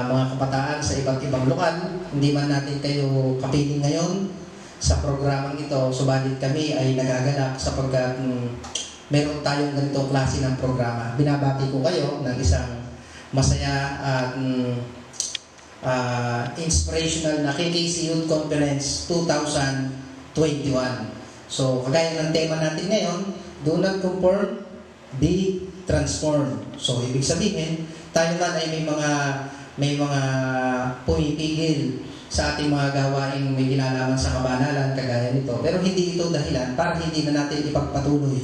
mga kabataan sa iba't ibang lokal. Hindi man natin kayo kapiling ngayon sa programang ito, subalit kami ay nagagalak sapagkat meron tayong ganitong klase ng programa. Binabati ko kayo ng isang masaya at inspirational na KKC Youth Conference 2021. So, kagaya ng tema natin ngayon, do not conform, be transformed. So, ibig sabihin, tayo man ay may mga pumipigil sa ating mga gawain may kinalaman sa kabanalan, kagaya nito. Pero hindi ito dahilan para hindi na natin ipagpatuloy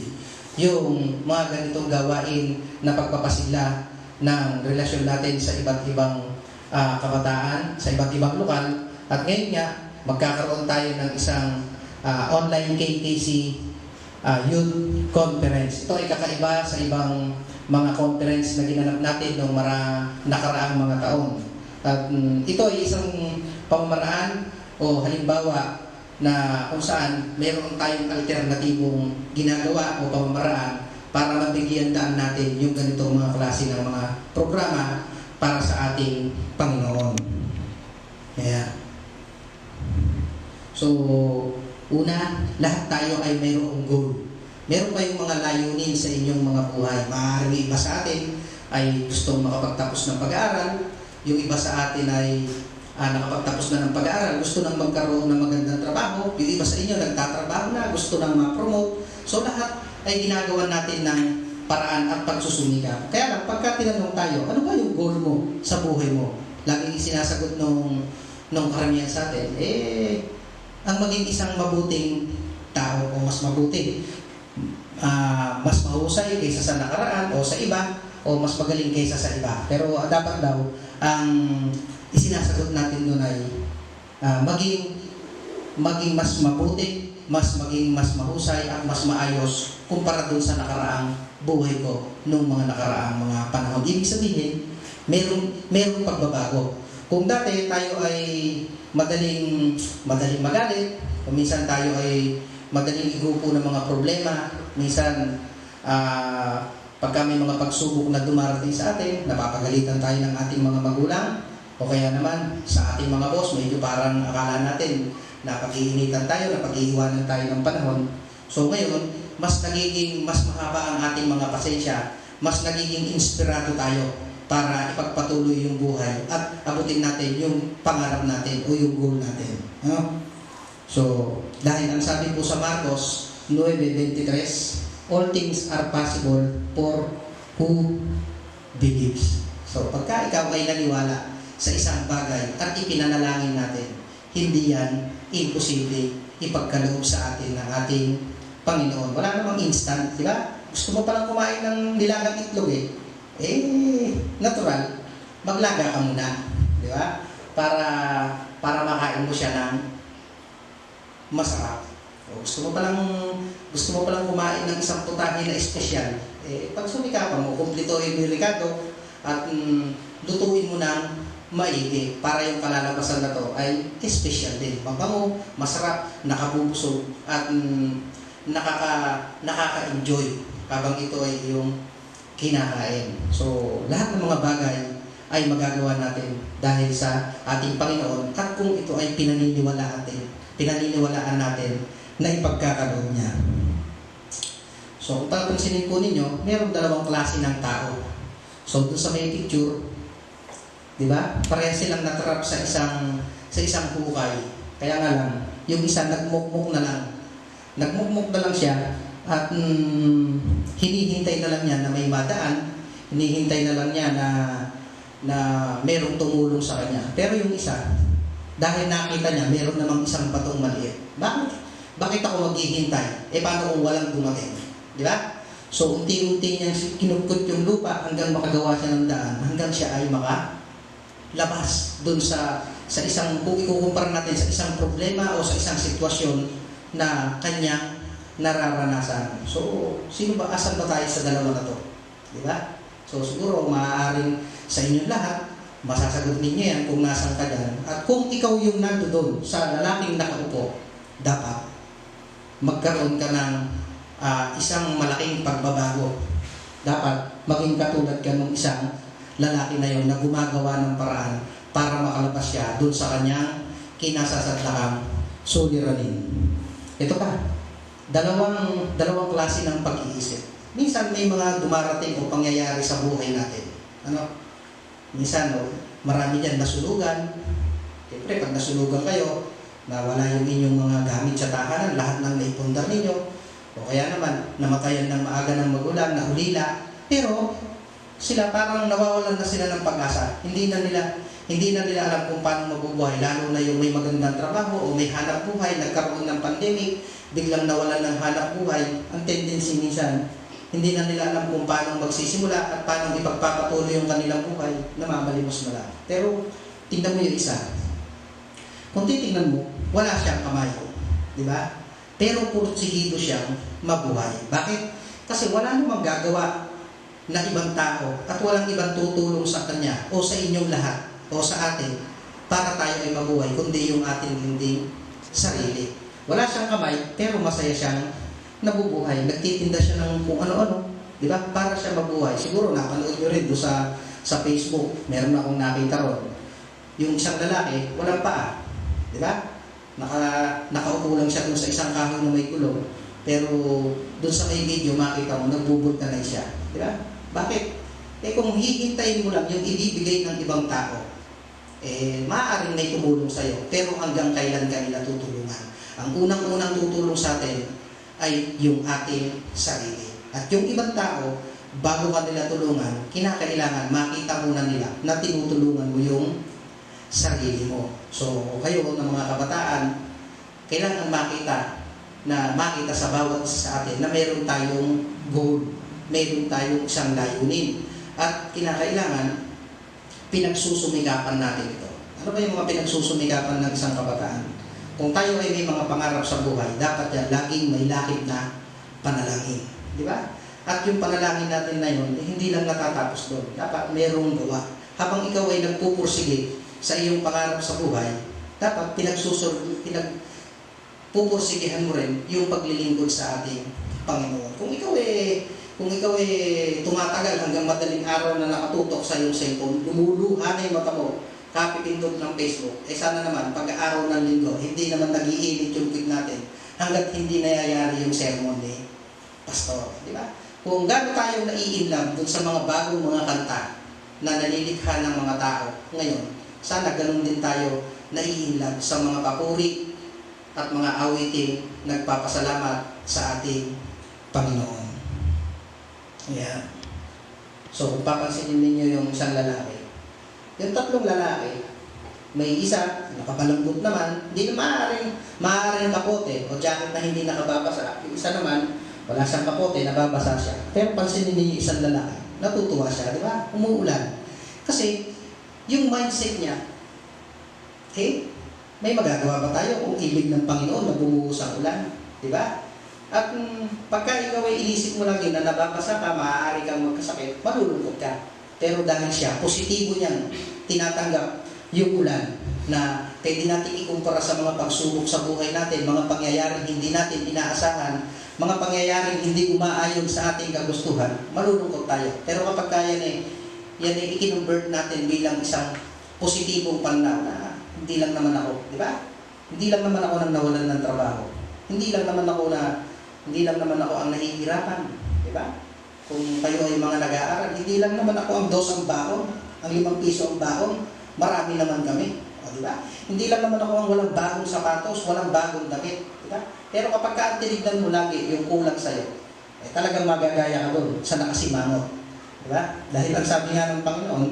yung mga ganitong gawain na pagpapasigla ng relasyon natin sa iba't ibang kabataan, sa iba't ibang lokal. At ngayon nga, magkakaroon tayo ng isang online KKC Youth Conference. Ito ay kakaiba sa ibang mga conference na ginanap natin noong nakaraang mga taon. At ito ay isang pamamaraan o halimbawa na kung saan meron tayong alternatibong ginagawa o pamamaraan para mabigyan daan natin yung ganitong mga klase ng mga programa para sa ating Panginoon. Kaya, so, una, lahat tayo ay mayroong goal. Meron kayong mga layunin sa inyong mga buhay. Maaaring iba sa atin ay gustong makapagtapos ng pag-aaral. Yung iba sa atin ay nakapagtapos na ng pag-aaral, gusto nang magkaroon ng magandang trabaho. Yung iba sa inyo nagtatrabaho na, gusto nang ma-promote. So lahat ay ginagawa natin ng paraan at pagsusumikap. Kaya lang, pagka tinanong tayo, ano ba yung goal mo sa buhay mo? Laging sinasagot nung karamihan sa atin, ang maging isang mabuting tao o mas mabuti, mas mahusay kaysa sa nakaraan o sa iba, o mas magaling kaysa sa iba. Pero dapat daw, ang isinasagot natin doon ay maging mas mabuti, maging mas mahusay at mas maayos kumpara doon sa nakaraang buhay ko noong mga nakaraang mga panahon. Ibig sabihin, merong pagbabago. Kung dati tayo ay madaling magalit, o minsan tayo ay madaling igupo ng mga problema, minsan pagka may mga pagsubok na dumarating sa atin, napapagalitan tayo ng ating mga magulang, o kaya naman sa ating mga boss, medyo parang akala natin na pag-iinitan tayo, na pag-iiwanan tayo ng panahon. So ngayon, mas mahaba ang ating mga pasensya, mas nagiging inspirado tayo para ipagpatuloy yung buhay at abutin natin yung pangarap natin o yung goal natin. So, dahil ang sabi po sa Marcos 9:23, all things are possible for who believes. So, pagka ikaw ay naniwala sa isang bagay at ipinanalangin natin, hindi yan imposible ipagkaloob sa atin ng ating Panginoon. Wala namang instant, di ba? Gusto mo palang kumain ng nilagang itlog natural, maglaga ka muna, di ba? Para makain mo siya ng masarap. O gusto mo palang kumain ng isang putahe na espesyal. Pag sumikapan mo, kumplituhin mo yung Ricardo at lutuin mo ng maigi para yung kalalabasan na to ay espesyal din. Mabango, masarap, nakabubusog at nakaka-enjoy habang ito ay yung kinakain. So, lahat ng mga bagay ay magagawa natin dahil sa ating Panginoon at kung ito ay pinaniniwalaan natin na ipagkakaroon niya. So, kung papansinin po ninyo, mayroong dalawang klase ng tao. So, doon sa may picture, di ba? Parehas silang natrap sa isang hukay. Kaya nga lang, yung isa nagmukmuk na lang. Nagmukmuk na lang siya at hinihintay na lang niya na may madaan, hinihintay na lang niya na merong tumulong sa kanya. Pero yung isa, dahil nakita niya, meron namang isang batong maliit. Bakit ako maghihintay? Paano kung walang dumating? Di ba? So, unti-unti niyang kinukot yung lupa hanggang makagawa siya ng daan, hanggang siya ay makalabas dun sa isang, kung ikukumpara natin sa isang problema o sa isang sitwasyon na kanyang nararanasan. So, asan ba tayo sa dalawa na to? Di ba? So, siguro, maaaring sa inyong lahat, masasagot ninyo yan kung nasan ka dyan. At kung ikaw yung nandoon sa lalaking nakaupo, dapat magkaroon ka ng isang malaking pagbabago. Dapat maging katulad ka ng isang lalaki na yun na gumagawa ng paraan para makalabas siya doon sa kanyang kinasasadlakang suliranin. Ito pa, dalawang klase ng pag-iisip. Minsan may mga dumarating o pangyayari sa buhay natin. Minsan, marami dyan nasulugan. Siyempre, pag nasulugan kayo, nawala yung inyong mga gamit sa tahanan, lahat ng naipundar ninyo. O kaya naman, namatayan ng maaga ng magulang, naulila. Pero, sila parang nawawalan na sila ng pag-asa. Hindi na nila alam kung paano mabubuhay, lalo na yung may magandang trabaho o may hanap buhay, nagkaroon ng pandemic, biglang nawalan ng hanap buhay. Ang tendency minsan, hindi na nila alam kung paano magsisimula at paano ipagpapatuloy yung kanilang buhay, namamalimos na lang. Pero, tingnan mo yung isa. Kung titingnan mo, wala siyang kamay. Di ba? Pero pursigido siyang mabuhay. Bakit? Kasi wala namang gagawa na ibang tao at walang ibang tutulong sa kanya o sa inyong lahat o sa atin para tayo ay mabuhay, kundi yung ating linding sarili. Wala siyang kamay, pero masaya siyang nabubuhay. Nagtitinda siya ng kung ano-ano, di ba? Para siya mabuhay. Siguro napanood nyo rin doon sa Facebook, meron akong nakita ron. Yung isang lalaki, walang paa, di ba? Nakaupo lang siya doon sa isang kahoy na may gulong. Pero doon sa may video, makita mo, nagbubulkanay siya. Di ba? Bakit? Kung hihintayin mo lang yung ibibigay ng ibang tao, maaaring may tumulong sa'yo. Pero hanggang kailan ka nila tutulungan? Ang unang-unang tutulong sa atin ay yung ating sarili. At yung ibang tao, bago ka nila tulungan, kinakailangan makita muna nila na tinutulungan mo yung sarili mo. So, kayo ng mga kabataan, kailangan makita sa bawat isa sa atin na meron tayong goal, meron tayong isang layunin. At kinakailangan, pinagsusumikapan natin ito. Ano ba yung mga pinagsusumikapan ng isang kabataan? Kung tayo ay may mga pangarap sa buhay, dapat yan laging may lakip na panalangin. Di ba? At yung panalangin natin na yun, hindi lang natatapos doon. Dapat merong gawa. Habang ikaw ay nagpupursige sa iyong pangarap sa buhay, dapat pinagpupursigihan mo rin yung paglilingkod sa ating Panginoon. Kung ikaw tumatagal hanggang madaling araw na nakatutok sa iyong cellphone, lumuluha na yung mata mo, kapipindot ng Facebook, sana naman, pag-araw ng linggo, hindi naman nag-iinit yung feed natin hanggat hindi nayayari yung sermon ni Pastor. Di ba? Kung gaano tayo nai-inlove dun sa mga bagong mga kanta na nalilikha ng mga tao ngayon, sana ganun din tayo nai-inlove sa mga papuri at mga awiting nagpapasalamat sa ating Panginoon. Ayan. So, kung papansinin ninyo yung isang lalaki, yung tatlong lalaki, may isa, nakapalambot naman, hindi na maaaring kapote o jacket na hindi nakababasa. Yung isa naman, wala siyang kapote, nababasa siya. Pero pansinin niyo yung isang lalaki, natutuwa siya, di ba? Umuulan. Kasi, yung mindset niya, may magagawa ba tayo kung ibig ng Panginoon na bumuhos ang ulan? Di ba? At pagka ikaw ay inisip mo lagi na nababasa ka, maaari kang magkasakit, malulungkot ka. Pero dahil siya, positibo niyang tinatanggap yung ulan na pwede natin ikumpara sa mga pagsubok sa buhay natin, mga pangyayaring hindi natin inaasahan, mga pangyayaring hindi umaayon sa ating kagustuhan, malulungkot tayo. Pero kapag kaya yan ay ikinumbert natin bilang isang positibong pananaw na hindi lang naman ako, di ba? Hindi lang naman ako nang nawalan ng trabaho. Hindi lang naman ako ang nahihirapan, di ba? Kung kayo ay mga nag-aaral, hindi lang naman ako ang 2 ang baon, ang 5 piso ang baon, marami naman kami. O, di ba? Hindi lang naman ako ang walang bagong sapatos, walang bagong damit. Di ba? Pero kapag tinignan mo lagi yung kulang sa'yo, talagang magagaya ka doon sa nakasimangot. Di ba? Dahil ang sabi nga ng Panginoon,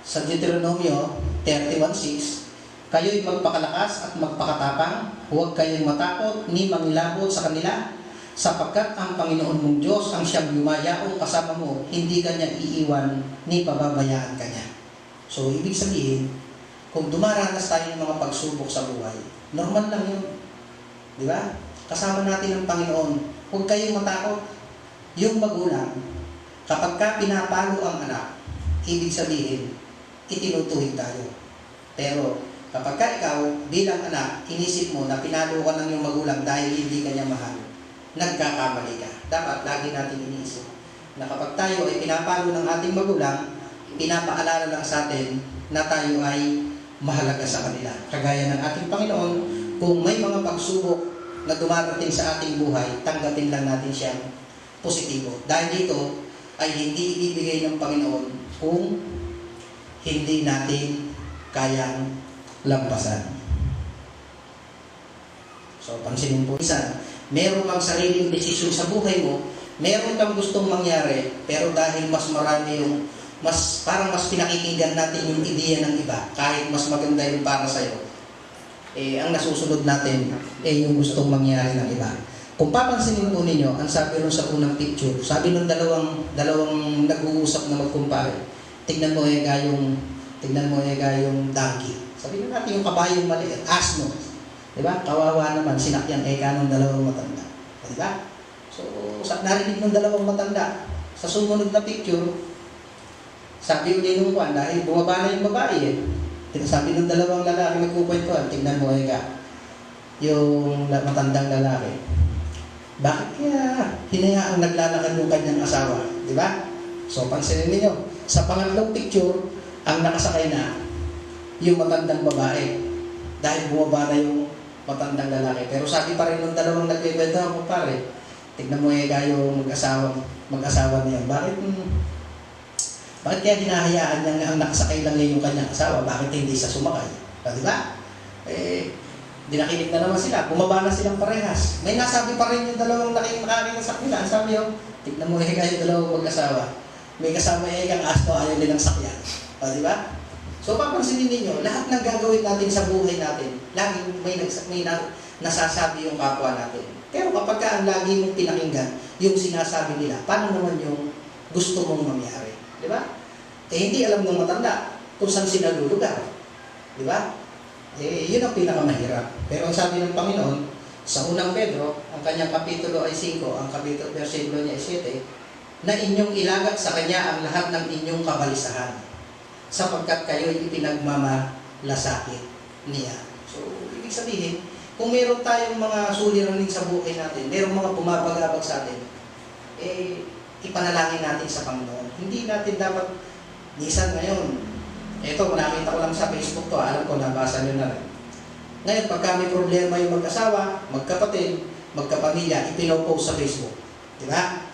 sa Deuteronomio 31:6, kayo'y magpakalakas at magpakatapang, huwag kayong matakot ni mangilabot sa kanila, sapagkat ang Panginoon mong Diyos ang siyang yumayaong kasama mo, hindi ka niya iiwan ni pababayaan ka niya. So, ibig sabihin, kung dumaranas tayo ng mga pagsubok sa buhay, normal lang yun. Di ba? Kasama natin ang Panginoon. Huwag kayong matakot. Yung magulang, kapag ka pinapalo ang anak, ibig sabihin, itinutuwid tayo. Pero, kapag ka ikaw, bilang anak, inisip mo na pinalo ka ng iyong magulang dahil hindi ka niya mahal, nagkakamali ka. Dapat lagi natin iniisip na kapag tayo ay pinapalo ng ating magulang, pinapaalala lang sa atin na tayo ay mahalaga sa kanila. Kagaya ng ating Panginoon, kung may mga pagsubok na dumarating sa ating buhay, tanggapin lang natin siyang positibo. Dahil dito ay hindi ibibigay ng Panginoon kung hindi natin kayang lampasan. So, pansinin po, isa, meron kang sariling desisyon sa buhay mo, meron kang gustong mangyari, pero dahil mas marami yung, parang mas pinakikinggan natin yung ideya ng iba, kahit mas maganda yung para sa'yo, ang nasusunod natin yung gustong mangyari ng iba. Kung papansinin po ninyo, ang sabi rin sa unang picture, sabi ng dalawang nag-uusap na magkumpare, tignan mo yung donkey. Sabi natin yung kabayong maliit, asno. Diba? Kawawa naman, sinakyan ng dalawang matanda. Diba? So, narinig ng dalawang matanda. Sa sumunod na picture, sabi ulit nung kwan, dahil bumaba na yung babae sabi ng dalawang lalaki nagkukwentuhan, tignan mo yung matandang lalaki. Bakit kaya hinayaang naglalakad yung kanyang asawa? Diba? So, pansinin niyo, sa pangatlong picture, ang nakasakay na yung matandang babae. Dahil bumaba na yung matandang lalaki. Pero sabi pa rin ng dalawang nagkikwentuhan ko, pare, tignan mo yung mag-asawa niya. Bakit kaya hinahayaan niya ang nakasakay lang niya yung kanyang asawa? Bakit hindi siya sumakay? Diba? Dinakinig na naman sila. Bumaba na silang parehas. May nasabi pa rin yung dalawang nakakita sa kanila. Ang sabi yung, tignan mo yung dalawang mag-asawa. May kasama yung asno, ayaw nilang sakyan. Diba? So, papansinin ninyo, lahat ng gagawin natin sa buhay natin, laging may nasasabi yung kapwa natin. Pero kapag ang lagi mong pinakinggan, yung sinasabi nila, paano naman yung gusto mong mangyari? Diba? Hindi alam ng matanda kung saan sila lulugar. Diba? Yun ang pinakamahirap. Pero ang sabi ng Panginoon, sa unang Pedro, ang kanyang kapitulo ay 5, ang kapitulo versikulo niya ay 7, na inyong ilagak sa Kanya ang lahat ng inyong kabalisahan, sapagkat kayo'y ipinagmamalasakit niya. So, ibig sabihin, kung meron tayong mga suliranin sa buhay natin, merong mga pumapagabag sa atin, ipanalangin natin sa Panginoon. Hindi natin dapat, minsan ngayon, ito, nakita ko lang sa Facebook to, alam ko, nabasa nyo na rin. Ngayon, pagka may problema yung mag-asawa, magkapatid, magkapamilya, ipinopost sa Facebook. Di ba?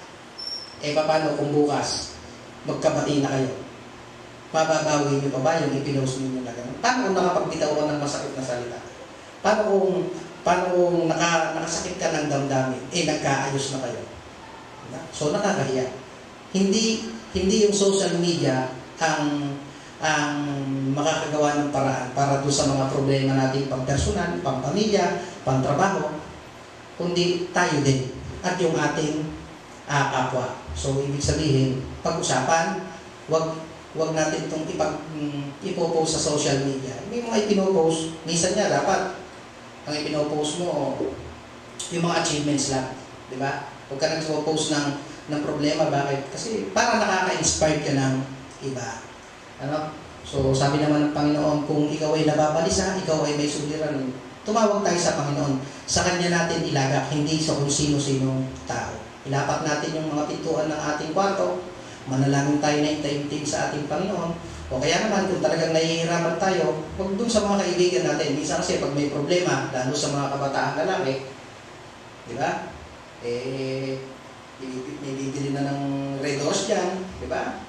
Paano kung bukas, magkabati na kayo? Mababawi nyo pa ba yung ipinost nyo na gano'n? Paano kung nakapagbitawan ng masakit na salita? Paano kung nakasakit ka ng damdamin? Nagkaayos na kayo. Diba? So, nakakahiya. Hindi yung social media ang makakagawa ng paraan para doon sa mga problema natin pang-personal, pang-pamilya, pang-trabaho, kundi tayo din at yung ating kapwa. So, ibig sabihin, pag-usapan, wag natin itong ipopost sa social media. Hindi mo ipinopost, minsan nga dapat ang ipinopost mo yung mga achievements lang. Di ba? Huwag ka nagpo-post ng problema. Bakit? Kasi para nakaka-inspire ka ng iba. So, sabi naman ng Panginoon, kung ikaw ay nababalisa, ikaw ay may suliranin, tumawag tayo sa Panginoon. Sa Kanya natin ilagak, hindi sa kung sino-sinong tao. Ilapat natin yung mga pintuan ng ating kwarto, manalangin tayo na itaimtim sa ating Panginoon. O kaya naman, kung talagang nahihiraman tayo, huwag dun sa mga kaibigan natin. Minsan kasi pag may problema, lalo sa mga kabataang lalaki, di ba? May bibili na ng Red Horse dyan, di ba?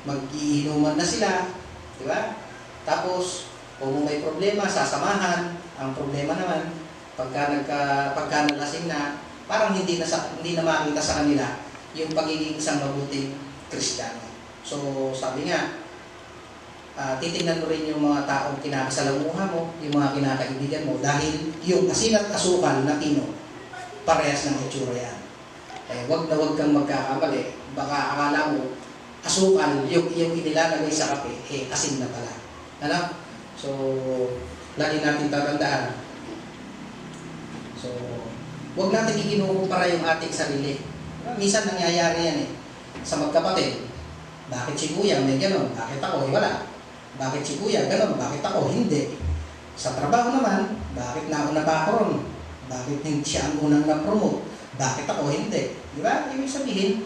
Mag-iinuman na sila, di ba? Tapos, kung may problema, sasamahan. Ang problema naman, pagka nalasing na, parang hindi na makita sa kanila yung pagiging isang mabuting Kristiyano. So, sabi nga, titingnan mo rin yung mga taong kinakasalamuha mo, yung mga kinakaibigan mo, dahil yung asin at asukal na Pino, parehas ng itsura yan. Wag kang magkakamali. Baka akala mo, asukal, yung inilalagay sa kape, asin na pala. Ano? So, lagi natin tatandaan. So, wag natin ikinukumpara yung ating sarili. Minsan nangyayari yan sa magkapatid. Bakit si kuya may gano'n? Bakit ako? Wala. Bakit si kuya gano'n? Bakit ako? Hindi. Sa trabaho naman, bakit nauna pa ako ron? Bakit hindi siya ang unang na-promote? Bakit ako? Hindi. Di ba? Ibig sabihin,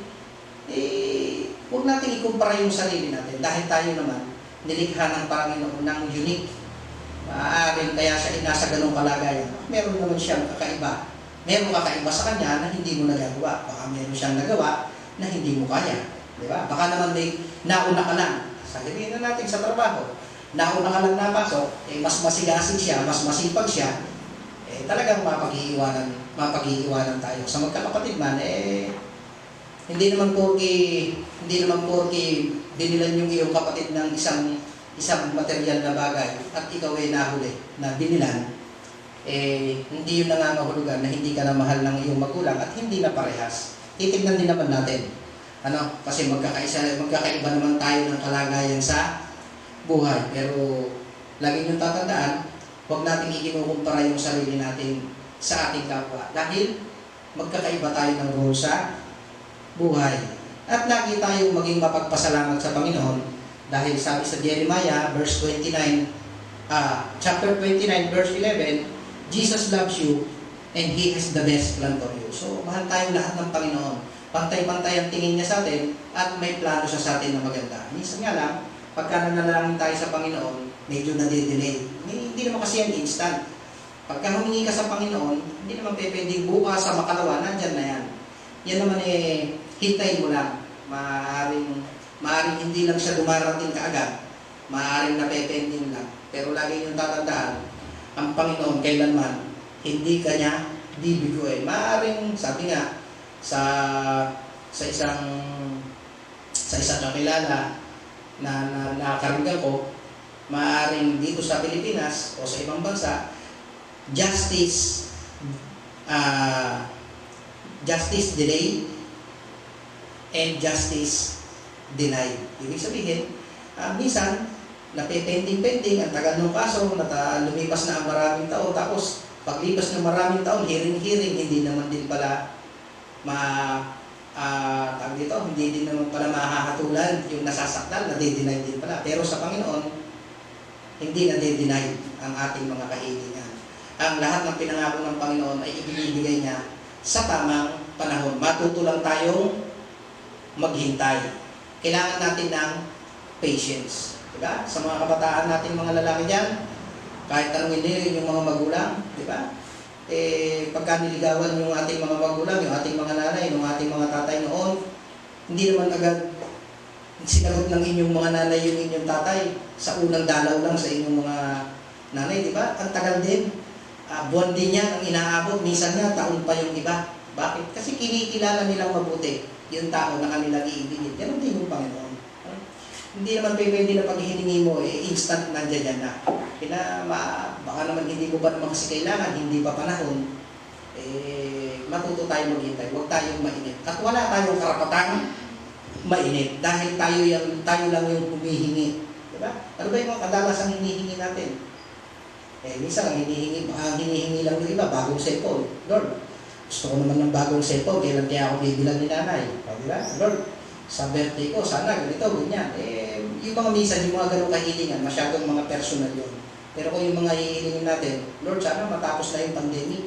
huwag natin ikumpara yung sarili natin dahil tayo naman nilikha ng Panginoon ng unique. Maaaring kaya siya nasa ganong kalagayan. Meron naman siyang kakaiba. Meron kakaiba sa kanya na hindi mo nagagawa. Baka meron siyang nagawa na hindi mo kaya. Di ba? Baka naman may nauna ka lang. Sabihin na natin sa trabaho. Nauna ka lang napasok, mas masigasig siya, mas masipag siya, talagang mapag-iiwanan tayo. Sa magkakapatid man, hindi naman porke binilan yung iyong kapatid ng isang material na bagay at ikaw ay nahuli na binilan, hindi yun nangangahulugan na hindi ka na mahal ng iyong magulang at hindi na parehas. Titignan din naman natin. Kasi magkakaiba naman tayo ng kalagayan sa buhay. Pero lagi niyong tatandaan, huwag natin ikinukumpara yung sarili natin sa ating kapwa. Dahil magkakaiba tayo ng role sa buhay. At lagi tayong maging mapagpasalamat sa Panginoon dahil sabi sa Jeremiah chapter 29 verse 11, Jesus loves you and He has the best plan for you. So mahal tayong lahat ng Panginoon. Pantay-pantay ang tingin niya sa atin at may plano siya sa atin na maganda. Minsan nga lang, pagka nanalangin tayo sa Panginoon, medyo nade-delay. Hindi naman kasi yan instant. Pagka humingi ka sa Panginoon, hindi naman pwedeng bukas sa makalawa, nandyan na yan. Yan naman hintayin mo lang. Maaaring hindi lang siya dumarating kaagad. Maaaring napepending lang. Pero lagi yung tatandaan, ang Panginoon kailanman, hindi ka niya bibiguin. Maaaring, sabi nga, sa isang kakilala na nakakarinig ko, maaaring dito sa Pilipinas o sa ibang bansa, justice delay and justice denied. Ibig sabihin, minsan, napepending-pending, ang tagal ng kaso, lumipas na ang maraming taon, tapos paglipas ng maraming taon, hearing, hindi naman din pala hindi din naman pala mahahatulan yung nasasaktan, nade-deny din pala. Pero sa Panginoon, hindi nade-deny ang ating mga kahilingan. Ang lahat ng pinangako ng Panginoon ay ibinibigay niya sa tamang panahon. Matuto lang tayong maghintay. Kailangan natin ng patience. Diba? Sa mga kabataan natin, mga lalaki dyan, kahit tanongin nila yung mga magulang, diba? Pagka niligawan yung ating mga magulang, yung ating mga nanay, yung ating mga tatay noon, hindi naman agad sinagot ng inyong mga nanay yung inyong tatay sa unang dalaw lang sa inyong mga nanay, di ba? Ang tagal din. Buwan din yan ang inaabot. Minsan nga, taon pa yung iba. Bakit? Kasi kinikilala nilang mabuti yung tao na kanilang iibigin. Ganun din yung Panginoon. Hindi naman pwede na paghihilingi mo, instant nandiyan yan na. Baka naman hindi mo ba naman kasi kailangan, hindi pa panahon, matuto tayo maghintay, huwag tayong mainit. At wala tayong karapatang mainit dahil tayo lang yung humihingi. Diba? Ano ba yung mga kadalasang hinihingi natin? Minsan ang hinihingi lang ng iba, bagong cellphone. Lord, gusto ko naman ng bagong cellphone, kailan kaya ako bibilang ni nanay? Diba? Lord, sa birthday ko, sana ganito, ganyan. Yung mga minsan, yung mga ganong kahilingan, masyadong mga personal yun. Pero kung yung mga hihilingin natin, Lord, sana matapos na yung pandemic.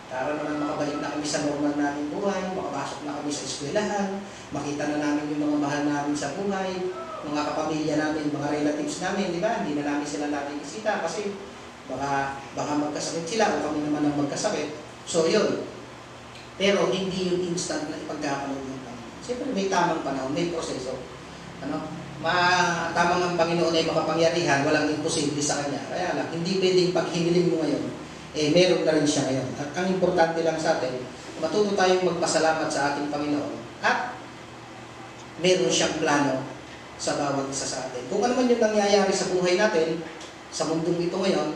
Para naman makabalik na kami sa normal namin buhay, makapasok na kami sa eskwelahan, makita na namin yung mga mahal namin sa buhay, mga kapamilya namin, mga relatives namin, di ba? Hindi na namin sila natin isita kasi baka magkasakit sila o kami naman ang magkasakit. So, yun. Pero hindi yung instant na ipagkakaroon ng Panginoon. Siyempre may tamang panahon, may proseso. Tamang ang Panginoon ay makapangyarihan, walang imposible sa Kanya. Kaya lang, hindi pwedeng paghiniling mo ngayon, meron na rin siya ngayon. At ang importante lang sa atin, matuto tayong magpasalamat sa ating Panginoon at meron siyang plano sa bawat isa sa atin. Kung ano man yung nangyayari sa buhay natin, sa mundong ito ngayon,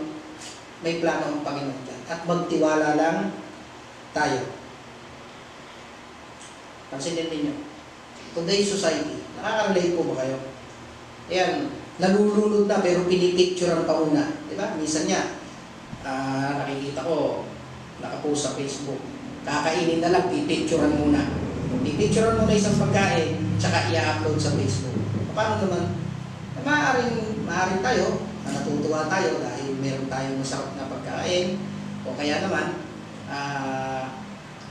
may plano ang Panginoon dyan. At magtiwala lang tayo. Pansinin ninyo. Today's society, nakaka-relate po ba kayo? Ayan, nalulunod na pero pinipicturean pa muna. Diba? Minsan niya, nakikita ko, nakapost sa Facebook, kakainin na lang, pipicturean muna. Pipicturean muna isang pagkain, tsaka i-upload sa Facebook. Paano naman? Maaaring tayo, natutuwa tayo dahil meron tayong masarap na pagkain, o kaya naman,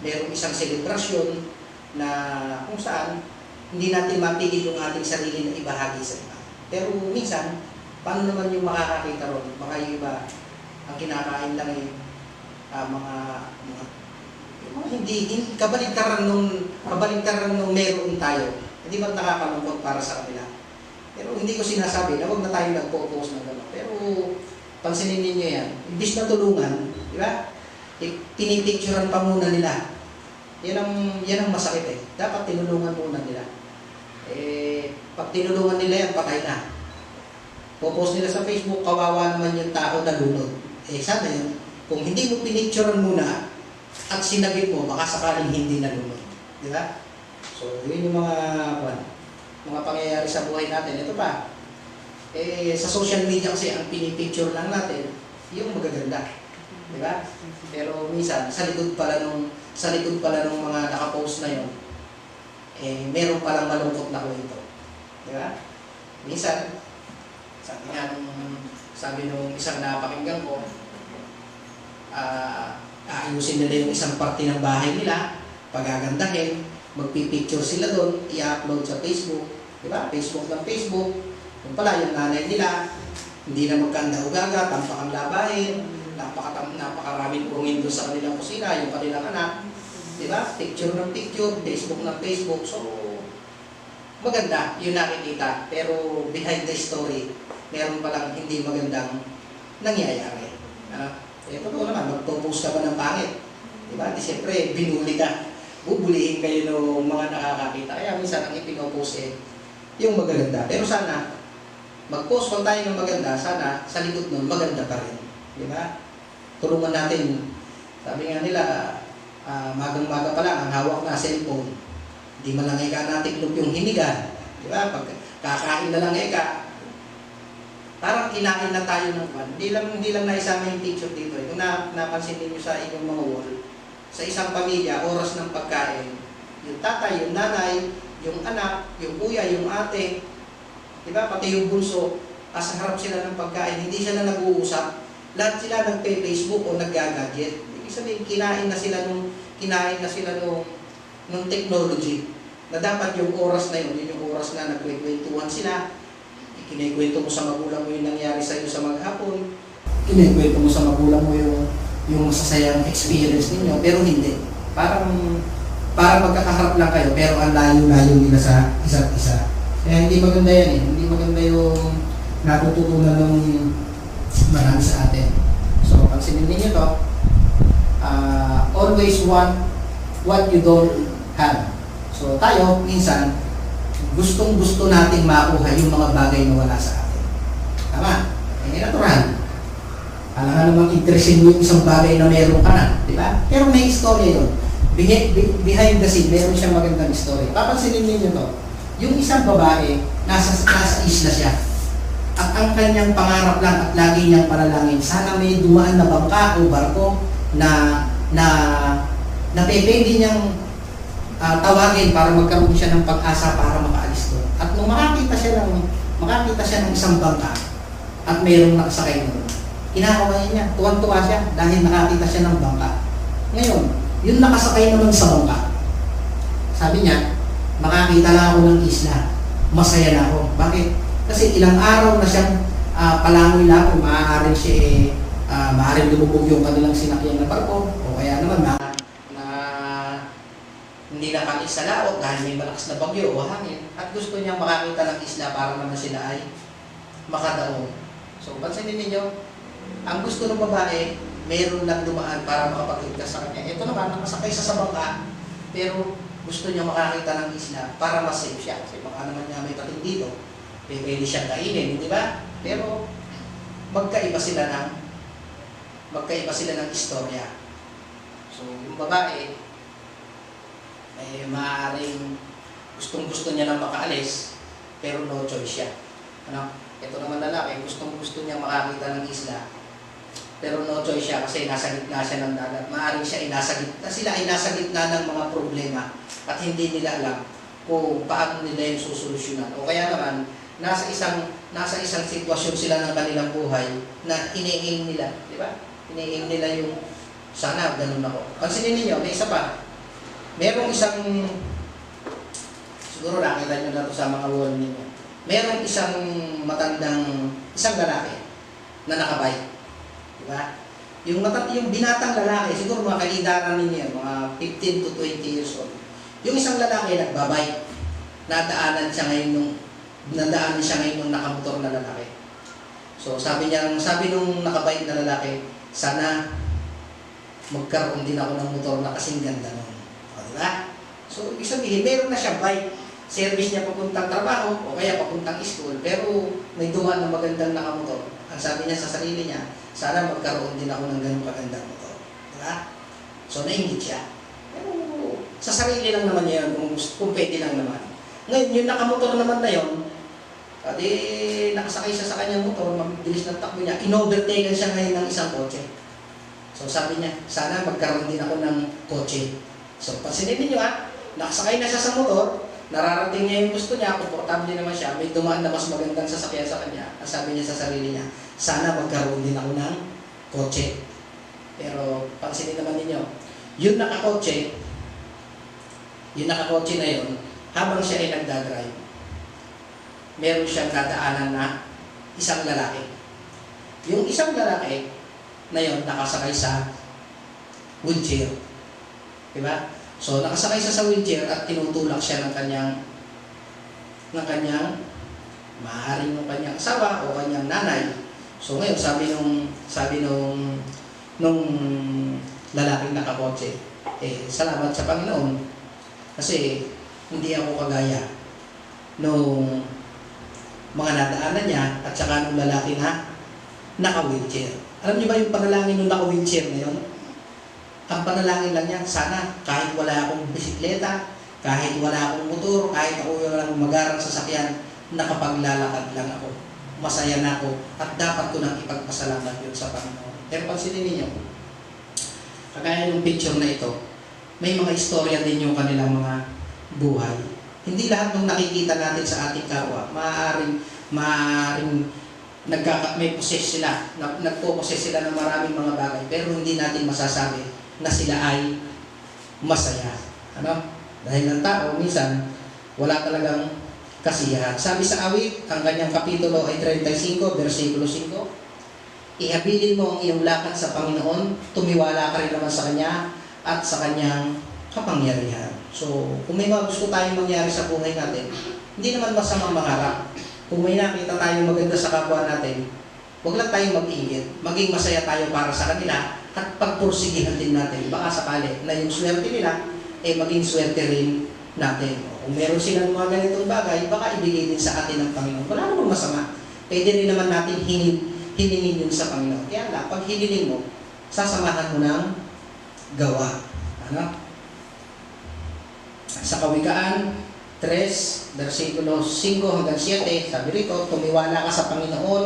merong isang selebrasyon na kung saan hindi natin mapigil yung ating sarili na ibahagi sa iba. Pero minsan, paano naman yung makakakita ron? Baka yung iba, ang kinakain lang ay hindi kabaligtaran nung meron tayo. Hindi ba nakakalungkot para sa kanila? Pero hindi ko sinasabi na huwag na tayo nagpo-post ng gano'n. Pero pansinin ninyo yan, imbis na tulungan, di ba? Pinipicturean pa muna nila. Yan ang masakit eh. Dapat tinulungan muna nila. Pag tinulungan nila yan, patay na. Popost nila sa Facebook, kawawa naman yung tao na lunod. Sana yun. Kung hindi mo pinicturean muna at sinagip mo, baka sakaling hindi nalunod. Di ba? So, yun yung mga pangyayari sa buhay natin. Ito pa, sa social media kasi ang pinipicture lang natin, yung magaganda. Di ba? Pero minsan, sa likod pala nung mga nakapost na yun, meron palang malungkot na kwento. Di ba? Minsan, sabi nung isang napakinggan ko, aayusin nila yung isang parte ng bahay nila, pagagandahin, magpipicture sila doon, i-upload sa Facebook, di ba? Facebook ng Facebook, kung pala yung nanay nila, hindi na magkanda-ugaga, tampak ang labahin, napakaraming urungin doon sa kanilang kusina, yung kanilang anak, di ba? Picture ng picture, Facebook ng Facebook, so maganda yung nakikita, pero behind the story, meron palang hindi magandang nangyayari. Totoo naman, magpo-post ka ba ng pangit? Diba? Di siyempre, binuli ka. Bubulihin kayo ng mga nakakakita. Kaya minsan ang ipinopost yung magaganda. Pero sana, mag-post kung tayo ng maganda, sana sa likod nun, maganda pa rin. Diba? Tulungan natin. Sabi nga nila, magang-maga pa lang, ang hawak na cellphone. Di man lang natiklop yung hinigan. Diba? Pag kakain na lang parang kinain na tayo ng kwan. Hindi lang naisama yung picture dito. Kung napansin niyo sa inyong mga wall, sa isang pamilya, oras ng pagkain, yung tatay, yung nanay, yung anak, yung kuya, yung ate, diba? Pati yung bunso, sa harap sila ng pagkain, hindi sila nag-uusap, lahat sila nagpe-Facebook o nag-gadget. Ibig sabihin, kinain na sila nung technology, na dapat yung oras na yun yung oras na nagkwentuhan sila, kinikwento mo sa magulang mo yung nangyari sa iyo sa maghapon, kinikwento mo sa magulang mo yung masasayang experience ninyo, pero hindi. Parang magkakaharap lang kayo, pero ang layo-layo nila sa isa't isa. Kaya hindi maganda yan eh. Hindi maganda yung natututunan ng marami sa atin. So, pansinin ninyo to, always want what you don't have. So, tayo, minsan, gustong-gusto nating makuha yung mga bagay na wala sa atin. Tama? Natural. Alam nga namang interesin mo yung isang bagay na meron ka na. Di ba? Pero may istorya yun. Behind the scene, meron siyang magandang istorya. Papansinin niyo to. Yung isang babae, nasa isla siya. At ang kanyang pangarap lang at lagi niyang panalangin, sana may dumaan na bangka o barko na pwede niyang tawagin para magkaroon siya ng pag-asa para makaalis doon. At nung makakita siya ng isang bangka at mayroong nakasakay doon, kinakawayan niya, tuwan-tuwa siya dahil nakakita siya ng bangka. Ngayon, yung nakasakay naman sa bangka, sabi niya, makakita lang ako ng isla, masaya na ako. Bakit? Kasi ilang araw na siyang palangoy lang kung maaaring lumubog yung kanilang sinakyan na barko o kaya naman hindi nakalis sa laot dahil may malakas na bagyo o hangin at gusto niyang makakita ng isla para naman sila ay makadaong. So, pansinin ninyo, ang gusto ng babae, mayroon lang dumaan para makapagligtas sa kanya. Ito naman, nakasakay sa bangka, pero gusto niya makakita ng isla para mas safe siya. Kasi baka naman niya may tating dito, pwede siyang kainin, di ba? Pero, magkaiba sila ng istorya. So, yung babae, maaaring gustong-gusto niya lang makaalis, pero no choice siya. Ito naman lalaki, gustong-gusto niya makakita ng isla, pero no choice siya kasi nasa gitna siya ng dagat. Maaaring sila ay nasa gitna ng mga problema at hindi nila alam kung paano nila yung susolusyonan. O kaya naman, nasa isang sitwasyon sila ng kanilang buhay na iniing nila, di ba? Iniing nila yung sana ganun ako. Pansinin niyo, may isa pa. Merong isang Siguro nakita nyo na ito sa mga wall ninyo. Merong isang lalaki na nakabike. Diba? Yung binatang lalaki, siguro mga kaidaran ninyo yan, mga 15 to 20 years old. Yung isang lalaki nagbabike, nadaanan siya ngayon nung nakamotor na lalaki. So sabi nung nakabike na lalaki, sana magkaroon din ako ng motor na kasing ganda nun. O, diba? So ibig sabihin, meron na siyang bike. Service niya papuntang trabaho o kaya papuntang school, pero may dumaan na magandang nakamotor. Ang sabi niya sa sarili niya, sana magkaroon din ako ng ganung kagandang motor. Diba? So nainggit siya. Pero sa sarili lang naman niya yun, kung pwede lang naman. Ngayon, yung nakamotor naman na yun, pati nakasakay siya sa kanyang motor, mabilis ng takbo niya, in-overtaken siya ngayon ng isang kotse. So sabi niya, sana magkaroon din ako ng kotse. So pansinin niyo nakasakay na siya sa motor, nararating niya yung gusto niya, komportable naman siya, may dumaan na mas magandang sasakyan sa kanya. Ang sabi niya sa sarili niya, sana magkaroon din ako ng kotse. Pero pansinin naman ninyo, yung nakakotse na yun, habang siya ay nagdadrive, meron siyang dadaanan na isang lalaki. Yung isang lalaki na yun, nakasakay sa wheelchair. Diba? So, nakasakay siya sa wheelchair at tinutulak siya ng kanyang maaaring ng kanyang asawa o kanyang nanay. So, ngayon, sabi nung lalaking nakakotse, salamat sa Panginoon kasi hindi ako kagaya nung mga nadaanan niya at saka nung lalaki na naka-wheelchair. Alam niyo ba yung panalangin nung naka-wheelchair na yun? Ang panalangin lang niya, sana kahit wala akong bisikleta, kahit wala akong motor, kahit ako walang magarang sasakyan, nakapaglalakad lang ako. Masaya na ako at dapat ko nang ipagpasalamat yun sa Panginoon. Pero pansinin ninyo, kagaya ng picture na ito, may mga istorya din yung kanilang mga buhay. Hindi lahat ng nakikita natin sa ating kapwa, maaaring may possess sila, nagpo-possess sila ng maraming mga bagay, pero hindi natin masasabi na sila ay masaya. Ano? Dahil ang tao, minsan, wala talagang kasiyahan. Sabi sa awit, ang kanyang kapitulo ay 35, versikulo 5, ihabilin mo ang iyong lakad sa Panginoon, tumiwala ka rin naman sa Kanya, at sa Kanyang kapangyarihan. So, kung may mga gusto tayong mangyari sa buhay natin, hindi naman masamang mangarap. Kung may nakita tayong maganda sa kapwa natin, huwag lang tayong mag-iingit. Maging masaya tayo para sa kanila at pagpursigihan din natin. Baka sakali na yung swerte nila, maging swerte rin natin. Kung meron silang mga ganitong bagay, baka ibigay din sa atin ng Panginoon. Wala namang masama. Pwede rin naman natin hiningin yun sa Panginoon. Kaya lang, pag hinilin mo, sasamahan mo ng gawa. Ano? Sa Kawikaan 3, versikulo 5 hanggang 7, sabi rito, tumiwala ka sa Panginoon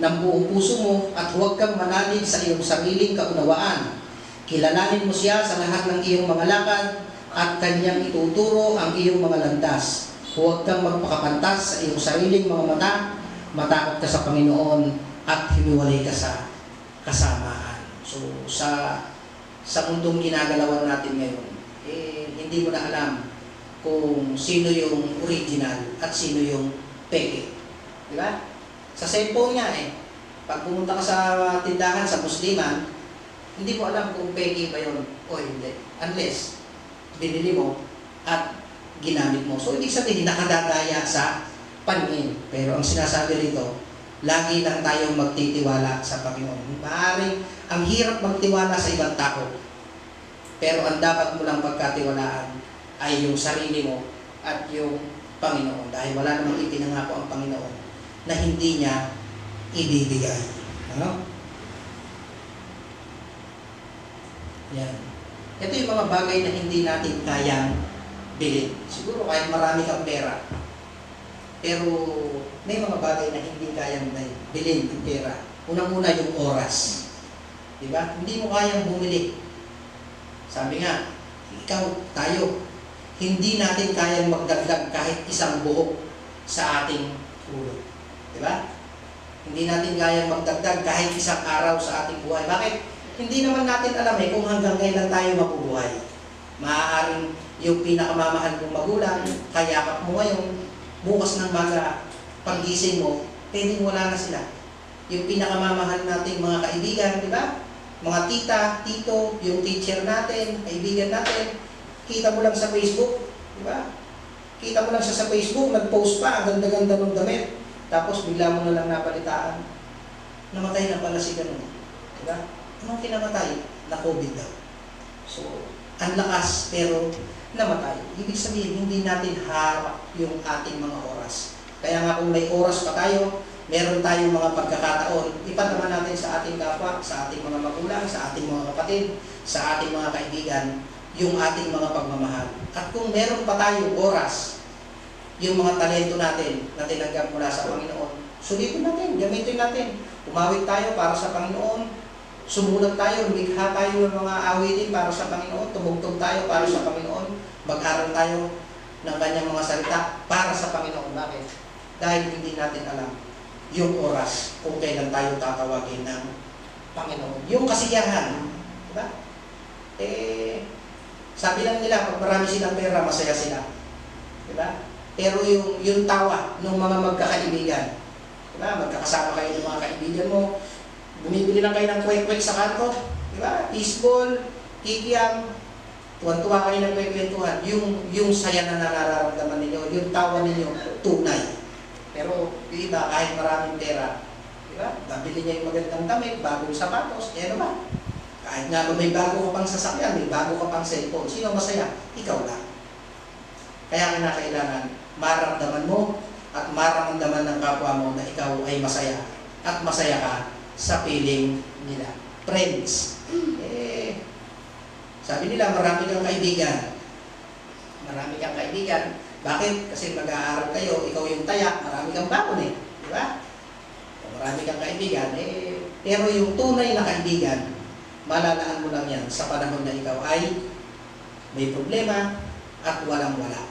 ng buong puso mo at huwag kang manalig sa iyong sariling kaunawaan. Kilalanin mo siya sa lahat ng iyong mga lakad at kanyang ituturo ang iyong mga landas. Huwag kang magpakapantas sa iyong sariling mga mata, matakot ka sa Panginoon at himiwalay ka sa kasamaan. So, sa mundong ginagalawan natin ngayon, hindi mo na alam kung sino yung original at sino yung peke. Di ba? Sa cellphone nga pag pumunta ka sa tindahan sa Musliman, hindi mo alam kung peke ba yun o hindi. Unless, binili mo at ginamit mo. So, ibig sabihin, nakadadaya sa paningin. Pero ang sinasabi rito, lagi lang tayong magtitiwala sa Panginoon. Maaaring, ang hirap magtiwala sa ibang tao. Pero ang dapat mo lang pagkatiwalaan ay yung sarili mo at yung Panginoon. Dahil wala namang ipinangako ang Panginoon na hindi niya ibibigay. Ano? Yan. Ito yung mga bagay na hindi natin kayang bilhin. Siguro kahit marami kang pera, pero may mga bagay na hindi kayang bilhin ng pera. Unang-una yung oras. Diba? Hindi mo kayang bumili. Sabi nga, tayo, hindi natin kayang magdagdag kahit isang buhok sa ating ulo. Diba? Hindi natin kayang magdagdag kahit isang araw sa ating buhay. Bakit? Hindi naman natin alam kung hanggang kailan tayo mabubuhay. Maaaring yung pinakamamahal mong magulang, kayakap mo ngayon, bukas ng maga, paggising mo, pwedeng wala na sila. Yung pinakamamahal nating mga kaibigan, di ba? Mga tita, tito, yung teacher natin, kaibigan natin, kita mo lang sa Facebook, di ba? Kita mo lang siya sa Facebook, nag-post pa, ang ganda-ganda ng damit. Tapos bigla mo na lang napalitaan. Namatay na pala si ganun. Di ba? Anong kinamatay? Na COVID daw. So, ang lakas pero namatay. Ibig sabihin, hindi natin harap yung ating mga oras. Kaya nga kung may oras pa tayo, meron tayong mga pagkakataon, ipanaman natin sa ating kapwa, sa ating mga magulang, sa ating mga kapatid, sa ating mga kaibigan, yung ating mga pagmamahal. At kung meron pa tayong oras, yung mga talento natin na tinanggap mula sa Panginoon, sulitin natin, gamitin natin. Umawit tayo para sa Panginoon, sumulat tayo, lumikha tayo ng mga awitin para sa Panginoon, tumugtog tayo para sa Panginoon, mag-aral tayo ng kanyang mga salita para sa Panginoon. Bakit? Dahil hindi natin alam yung oras kung kailan tayo tatawagin ng Panginoon. Yung kasiyahan, diba? Sabi lang nila, pag marami silang pera, masaya sila. Diba? Pero yung tawa ng mga magkakaibigan, diba? Magkakasama kayo ng mga kaibigan mo, bumibili lang kayo ng kwek-kwek sa kanto, diba? Baseball, kikiam, tuwan-tuwa kayo ng kwek-kwentuhan. Yung saya na nararamdaman ninyo, yung tawa ninyo, tunay. Pero yung iba, kahit maraming pera, diba? Babili niya yung magandang damit, bagong sapatos, ano ba? Kahit nga may bago ka pang sasakyan, may bago ka pang cellphone, sino masaya? Ikaw lang. Kaya kinakailangan, maramdaman mo at maramdaman ng kapwa mo na ikaw ay masaya at masaya ka sa piling nila. Friends, sabi nila marami kang kaibigan. Marami kang kaibigan. Bakit? Kasi mag-aaral kayo, ikaw yung taya, marami kang bakon eh. Di ba? Marami kang kaibigan. Pero yung tunay na kaibigan, malalaan mo lang yan sa panahon na ikaw ay may problema at walang-wala.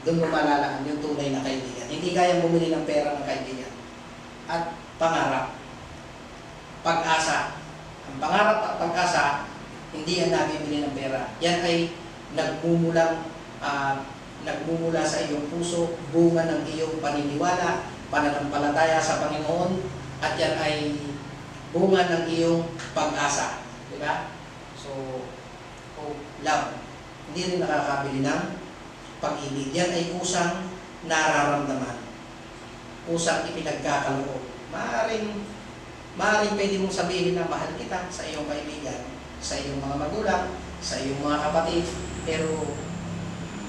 Doon mo malalaan yung tunay na kaibigan. Hindi kayang bumili ng pera ng kaibigan. At pangarap. Pag-asa. Ang pangarap at pag-asa, hindi yan nabibili ng pera. Yan ay nagmumula sa iyong puso, bunga ng iyong paniniwala, pananampalataya sa Panginoon, at yan ay bunga ng iyong pag-asa. Di ba? So, love. Hindi rin nakakabili ng pag-ibig. Yan ay kusang nararamdaman. Kusang ipinagkakaloob. Maaaring pwede mong sabihin na mahal kita sa iyong kaibigan, sa iyong mga magulang, sa iyong mga kapatid, pero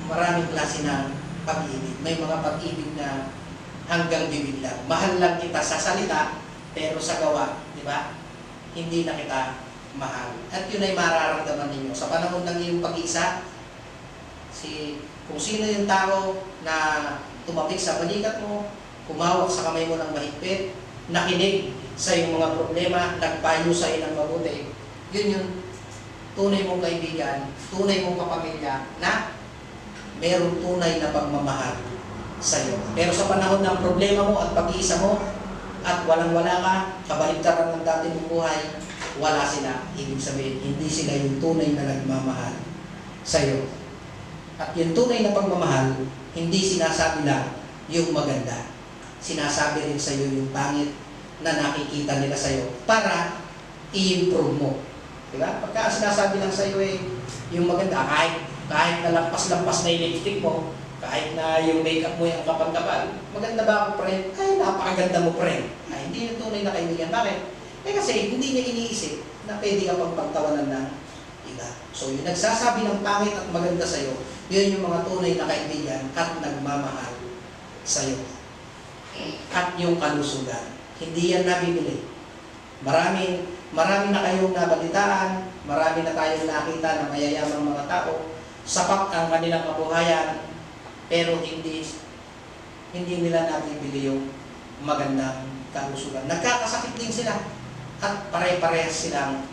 maraming klase ng pag-ibig. May mga pag-ibig na hanggang bibig lang. Mahal lang kita sa salita, pero sa gawa, di ba? Hindi na kita mahal. At yun ay mararamdaman ninyo. Sa panahon ng iyong pag-iisa, kung sino yung tao na tumapik sa balikat mo, kumawak sa kamay mo ng mahigpit, nakinig sa iyong mga problema, nagpayo sa iyo ng mabuti, yun yung tunay mong kaibigan, tunay mong kapamilya na merong tunay na pagmamahal sa iyo. Pero sa panahon ng problema mo at pag-iisa mo at walang-wala ka, kabaligtaran ng dati mong buhay, wala sila. Ibig sabihin, hindi sila yung tunay na nagmamahal sa iyo. At yung tunay na pagmamahal, hindi sinasabi lang yung maganda. Sinasabi rin sa iyo yung pangit na nakikita nila sa iyo para i-improve mo. Diba? Pagka sinasabi lang sa iyo yung maganda, kahit na lampas-lampas na yung lipstick mo, kahit na yung makeup mo yung kapal-kapal, maganda ba ako, friend? Ay, napakaganda mo, friend. Ay, hindi yung tunay na kaibigan. Bakit? Kasi hindi niya iniisip na pwede ka pang pagtawanan ng iba. So, yung nagsasabi ng pangit at maganda sa'yo, yun yung mga tunay na kaibigan at nagmamahal sa'yo. At yung kalusugan. Hindi yan nabibili. Marami na kayong nabalitaan, marami na tayong nakita ng mayayamang mga tao, sapat ang kanilang kabuhayan, pero hindi nila nabibili yung magandang kalusugan. Nagkakasakit din sila at pare-parehas silang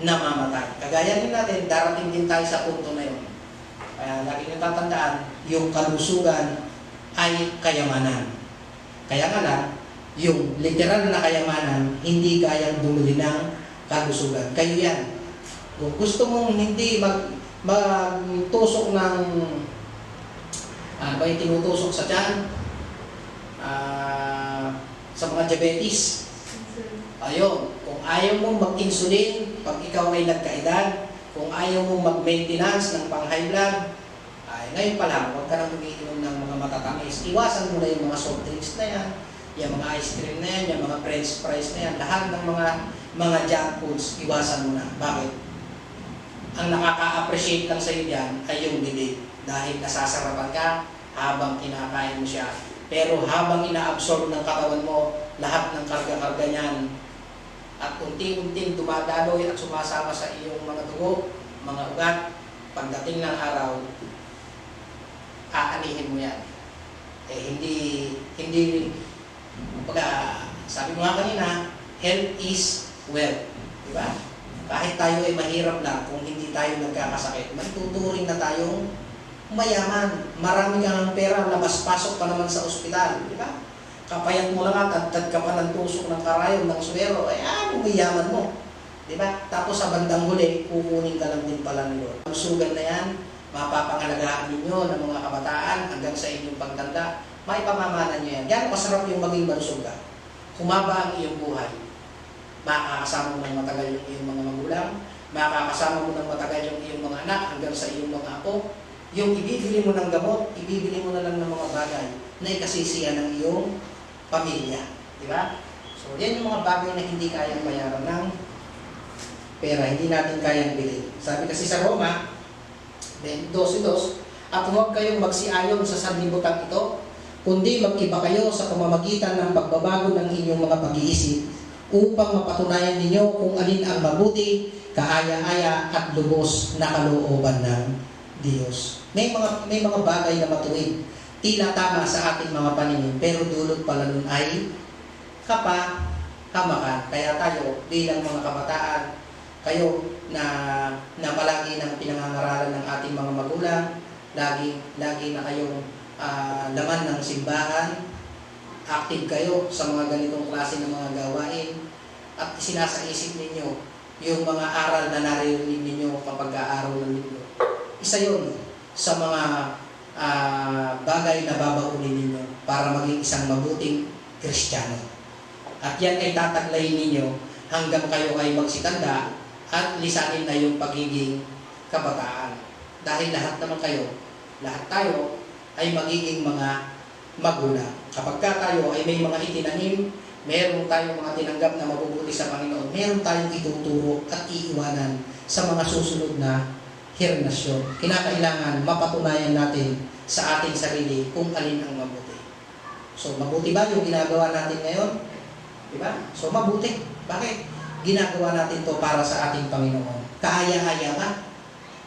namamatay. Kagaya din natin, darating din tayo sa punto na yun. Kaya lagi nyo tatandaan, yung kalusugan ay kayamanan. Kaya nga lang, yung literal na kayamanan, hindi kayang bumili ng kalusugan. Kayo yan. Kung gusto mong hindi magtusok ng ano ba yung tinutusok sa tiyan? Sa mga diabetes. Ayun, kung ayaw mong mag-insulin pag ikaw ay nagkaedad, kung ayaw mong mag-maintenance ng pang-high blood, ay ngayon pa lang, huwag ka nang umiinom ng mga matatamis. Iwasan mo na yung mga soft drinks na yan, yung mga ice cream na yan, yung mga french fries na yan, lahat ng mga junk foods, iwasan mo na. Bakit? Ang nakaka-appreciate lang sa iyo yan ay yung bibig. Dahil nasasarapan ka habang kinakain mo siya. Pero habang ina-absorb ng katawan mo, lahat ng karga-karga niyan, at unti-unting dumadaloy at sumasama sa iyong mga dugo, mga ugat, pagdating ng araw, aanihin mo yan. Hindi, sabi mo nga kanina, health is wealth. Diba? Kahit tayo ay mahirap lang, kung hindi tayo nagkakasakit, may tuturing na tayong mayaman. Marami kang pera, labas-pasok pa naman sa ospital. Diba? Kapayat mo lang at tad ka pa ng tusok ng karayon, ng suwero, ay mayaman mo. Diba? Tapos sa bandang huli, kukunin ka lang din pala ni Lord. Ang sugal na yan, mapapangalagaan ninyo ng mga kabataan hanggang sa inyong pagtanda, may pamamanan nyo yan. Yan, masarap yung maging malusuga. Humaba ang iyong buhay. Makakasama mo ng matagal yung iyong mga magulang, makakasama mo ng matagal yung iyong mga anak hanggang sa iyong mga apo. Yung ibibili mo ng gamot, ibibili mo na lang ng mga bagay na ikasisiya ng iyong pamilya. Di ba? So, yan yung mga bagay na hindi kayang bayaran ng pera, hindi natin kayang bilhin. Sabi kasi sa Roma, 12:2, at huwag kayong magsiayon sa sanlibutan ito, kundi mag-iba kayo sa pamamagitan ng pagbabago ng inyong mga pag-iisip upang mapatunayan ninyo kung alin ang mabuti, kaaya-aya at lubos na kalooban ng Diyos. May mga bagay na matuwid, tila tama sa ating mga paningin, pero dulot pala nun ay kapahamakan. Kaya tayo bilang mga kabataan, kayo na palagi ng pinangangaralan ng ating mga magulang, lagi na kayong laman ng simbahan, active kayo sa mga ganitong klase ng mga gawain, at isinasaisip ninyo yung mga aral na naririnig ninyo kapag aaral ng libro. Isa yun sa mga bagay na babaunin ninyo para maging isang mabuting Kristiyano. At yan ay tataglayin ninyo hanggang kayo ay magsitanda at lisanin na yung pagiging kabataan. Dahil lahat naman kayo, lahat tayo ay magiging mga magulang. Kapag tayo ay may mga itinanim, meron tayong mga tinanggap na mabubuti sa Panginoon, meron tayong ituturo at iiwanan sa mga susunod na herenasyon. Kinakailangan mapatunayan natin sa ating sarili kung alin ang mabuti. So, mabuti ba yung ginagawa natin ngayon? Diba? So, mabuti. Bakit? Ginagawa natin to para sa ating Panginoon. Kaaya-aya ba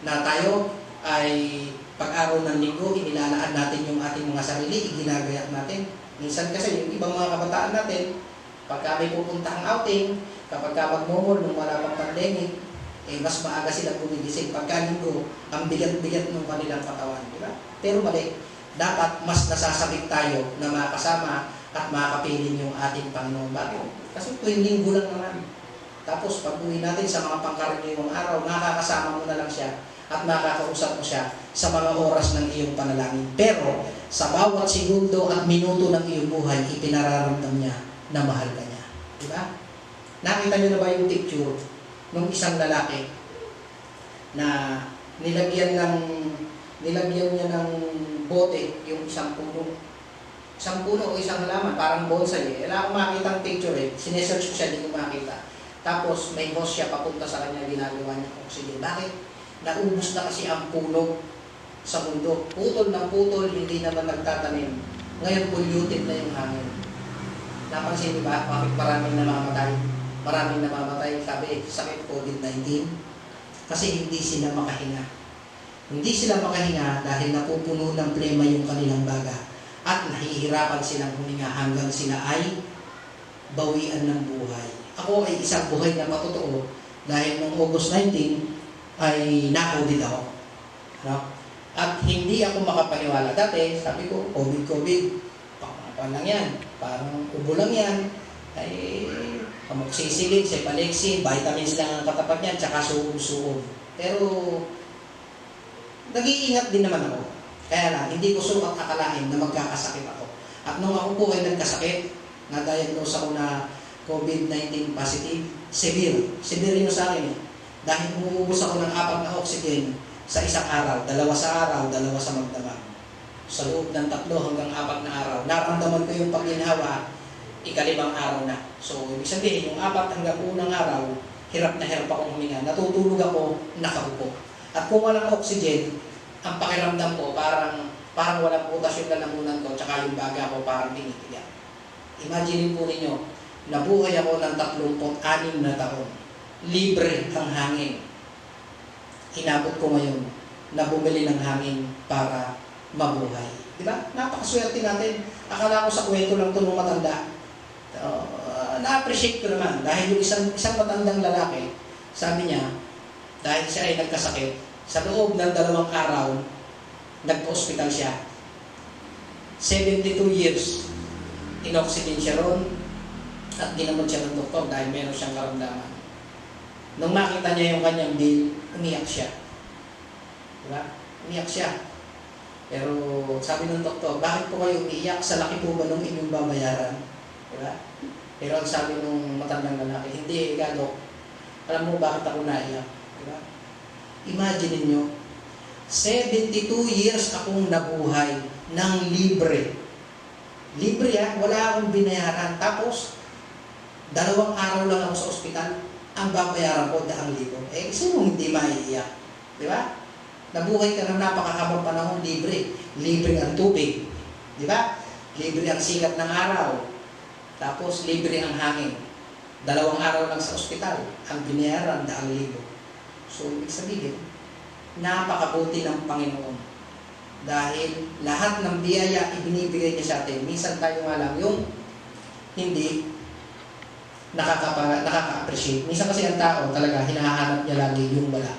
na tayo ay pag-araw ng linggo, inilalaan natin yung ating mga sarili, iginagayak natin. Minsan kasi yung ibang mga kabataan natin, pagka may pupuntahang outing, kapag magmumol nung wala pang pandemic, mas maaga silang gumigising. Pagka linggo, ang bigat-bigat ng kanilang katawan. Diba? Pero mali, dapat mas nasasabik tayo na makasama at makapiling yung ating Panginoon. Bakit? Kasi tuwing linggo lang naman. Tapos pag uwi natin sa mga pangkaraniwang araw, makakasama mo na lang siya at makakausap mo siya sa mga oras ng iyong panalangin. Pero sa bawat segundo at minuto ng iyong buhay, ipinararamdam niya na mahal ka niya. Diba? Nakita niyo na ba yung picture ng isang lalaki na nilagyan niya ng bote yung isang puno. Isang puno o isang halaman, parang bonsai. Wala akong makita ang picture Sinesearch ko siya, hindi ko makita. Tapos may hose siya papunta sa kanya, ginagawa niya oxygen. Bakit? Naubos na kasi ang puno sa mundo. Putol ng putol, hindi naman nagtatanim. Ngayon, polluted na yung hangin. Napansin niyo ba? Bakit maraming namamatay? Maraming namamatay, sabi, sakit COVID-19. Kasi hindi sila makahinga. Hindi sila makahinga dahil napupuno ng plema yung kanilang baga. At nahihirapan silang huminga hanggang sila ay bawian ng buhay. Ako ay isang buhay na matotoo dahil noong August 19 ay na-COVID ako. No? At hindi ako makapaniwala. Dati, sabi ko, COVID, pang lang yan. Parang ubo lang yan. Ay, amoxicillin, cepalexin, vitamins lang ang katapat niyan, tsaka suog-suog. Pero, nag-iingat din naman ako. Kaya lang, hindi ko sukat akalain na magkakasakit ako. At nung ako po ay nagkasakit, na-diagnose ako na COVID-19 positive, severe. Severe yun sa akin eh. Dahil umuubos ako ng 4 na oxygen sa isang araw, 2 sa araw, 2 sa magdamag. Sa loob ng 3 hanggang 4 na araw, naramdaman ko yung pagginhawa, 5 araw na. So, ibig sabihin, yung 4 hanggang 1 araw, hirap na hirap akong huminga. Natutulog ako, nakaupo. At kung walang oxygen, ang pakiramdam ko, parang walang butas yung lalamunan ko, tsaka yung baga ko parang tinitigan. Imagine po ninyo, nabuhay ako ng 36 na taon. Libre ang hangin. Inabot ko ngayon na bumili ng hangin para mabuhay. Diba? Napakaswerte natin. Akala ko sa kwento lang ito nung matanda. Na-appreciate ko naman dahil yung isang matandang lalaki, sabi niya, dahil siya ay nagkasakit, sa loob ng 2 araw, nagpa-hospital siya. 72 years, inoxygen siya ron, at ginamot siya ng doktor dahil meron siyang karamdaman. Nung makita niya yung kanyang bill, umiyak siya. Diba? Umiyak siya. Pero sabi ng doktor, bakit po kayo umiiyak? Sa laki po ba nung inyong babayaran? Diba? Pero ang sabi ng matandang lalaki, hindi, Dok. Alam mo bakit ako naiyak? Diba? Imagine niyo, 72 years akong nabuhay ng libre. Libre wala akong binayaran. Tapos, 2 araw lang ako sa ospital, ang babayaran ko 2,000. Sino hindi maiiyak? Di ba? Nabuhay ka ng napakahabang panahon, libre. Libre ang tubig. Di ba? Libre ang sikat ng araw. Tapos, libre ang hangin. 2 araw lang sa ospital, ang binayaran 2,000. So, ibig sabihin, napakabuti ng Panginoon. Dahil lahat ng biyaya ibinibigay niya sa atin. Minsan tayo nga lang yung hindi nakaka-appreciate. Minsan kasi ang tao talaga hinahanap niya lagi yung wala.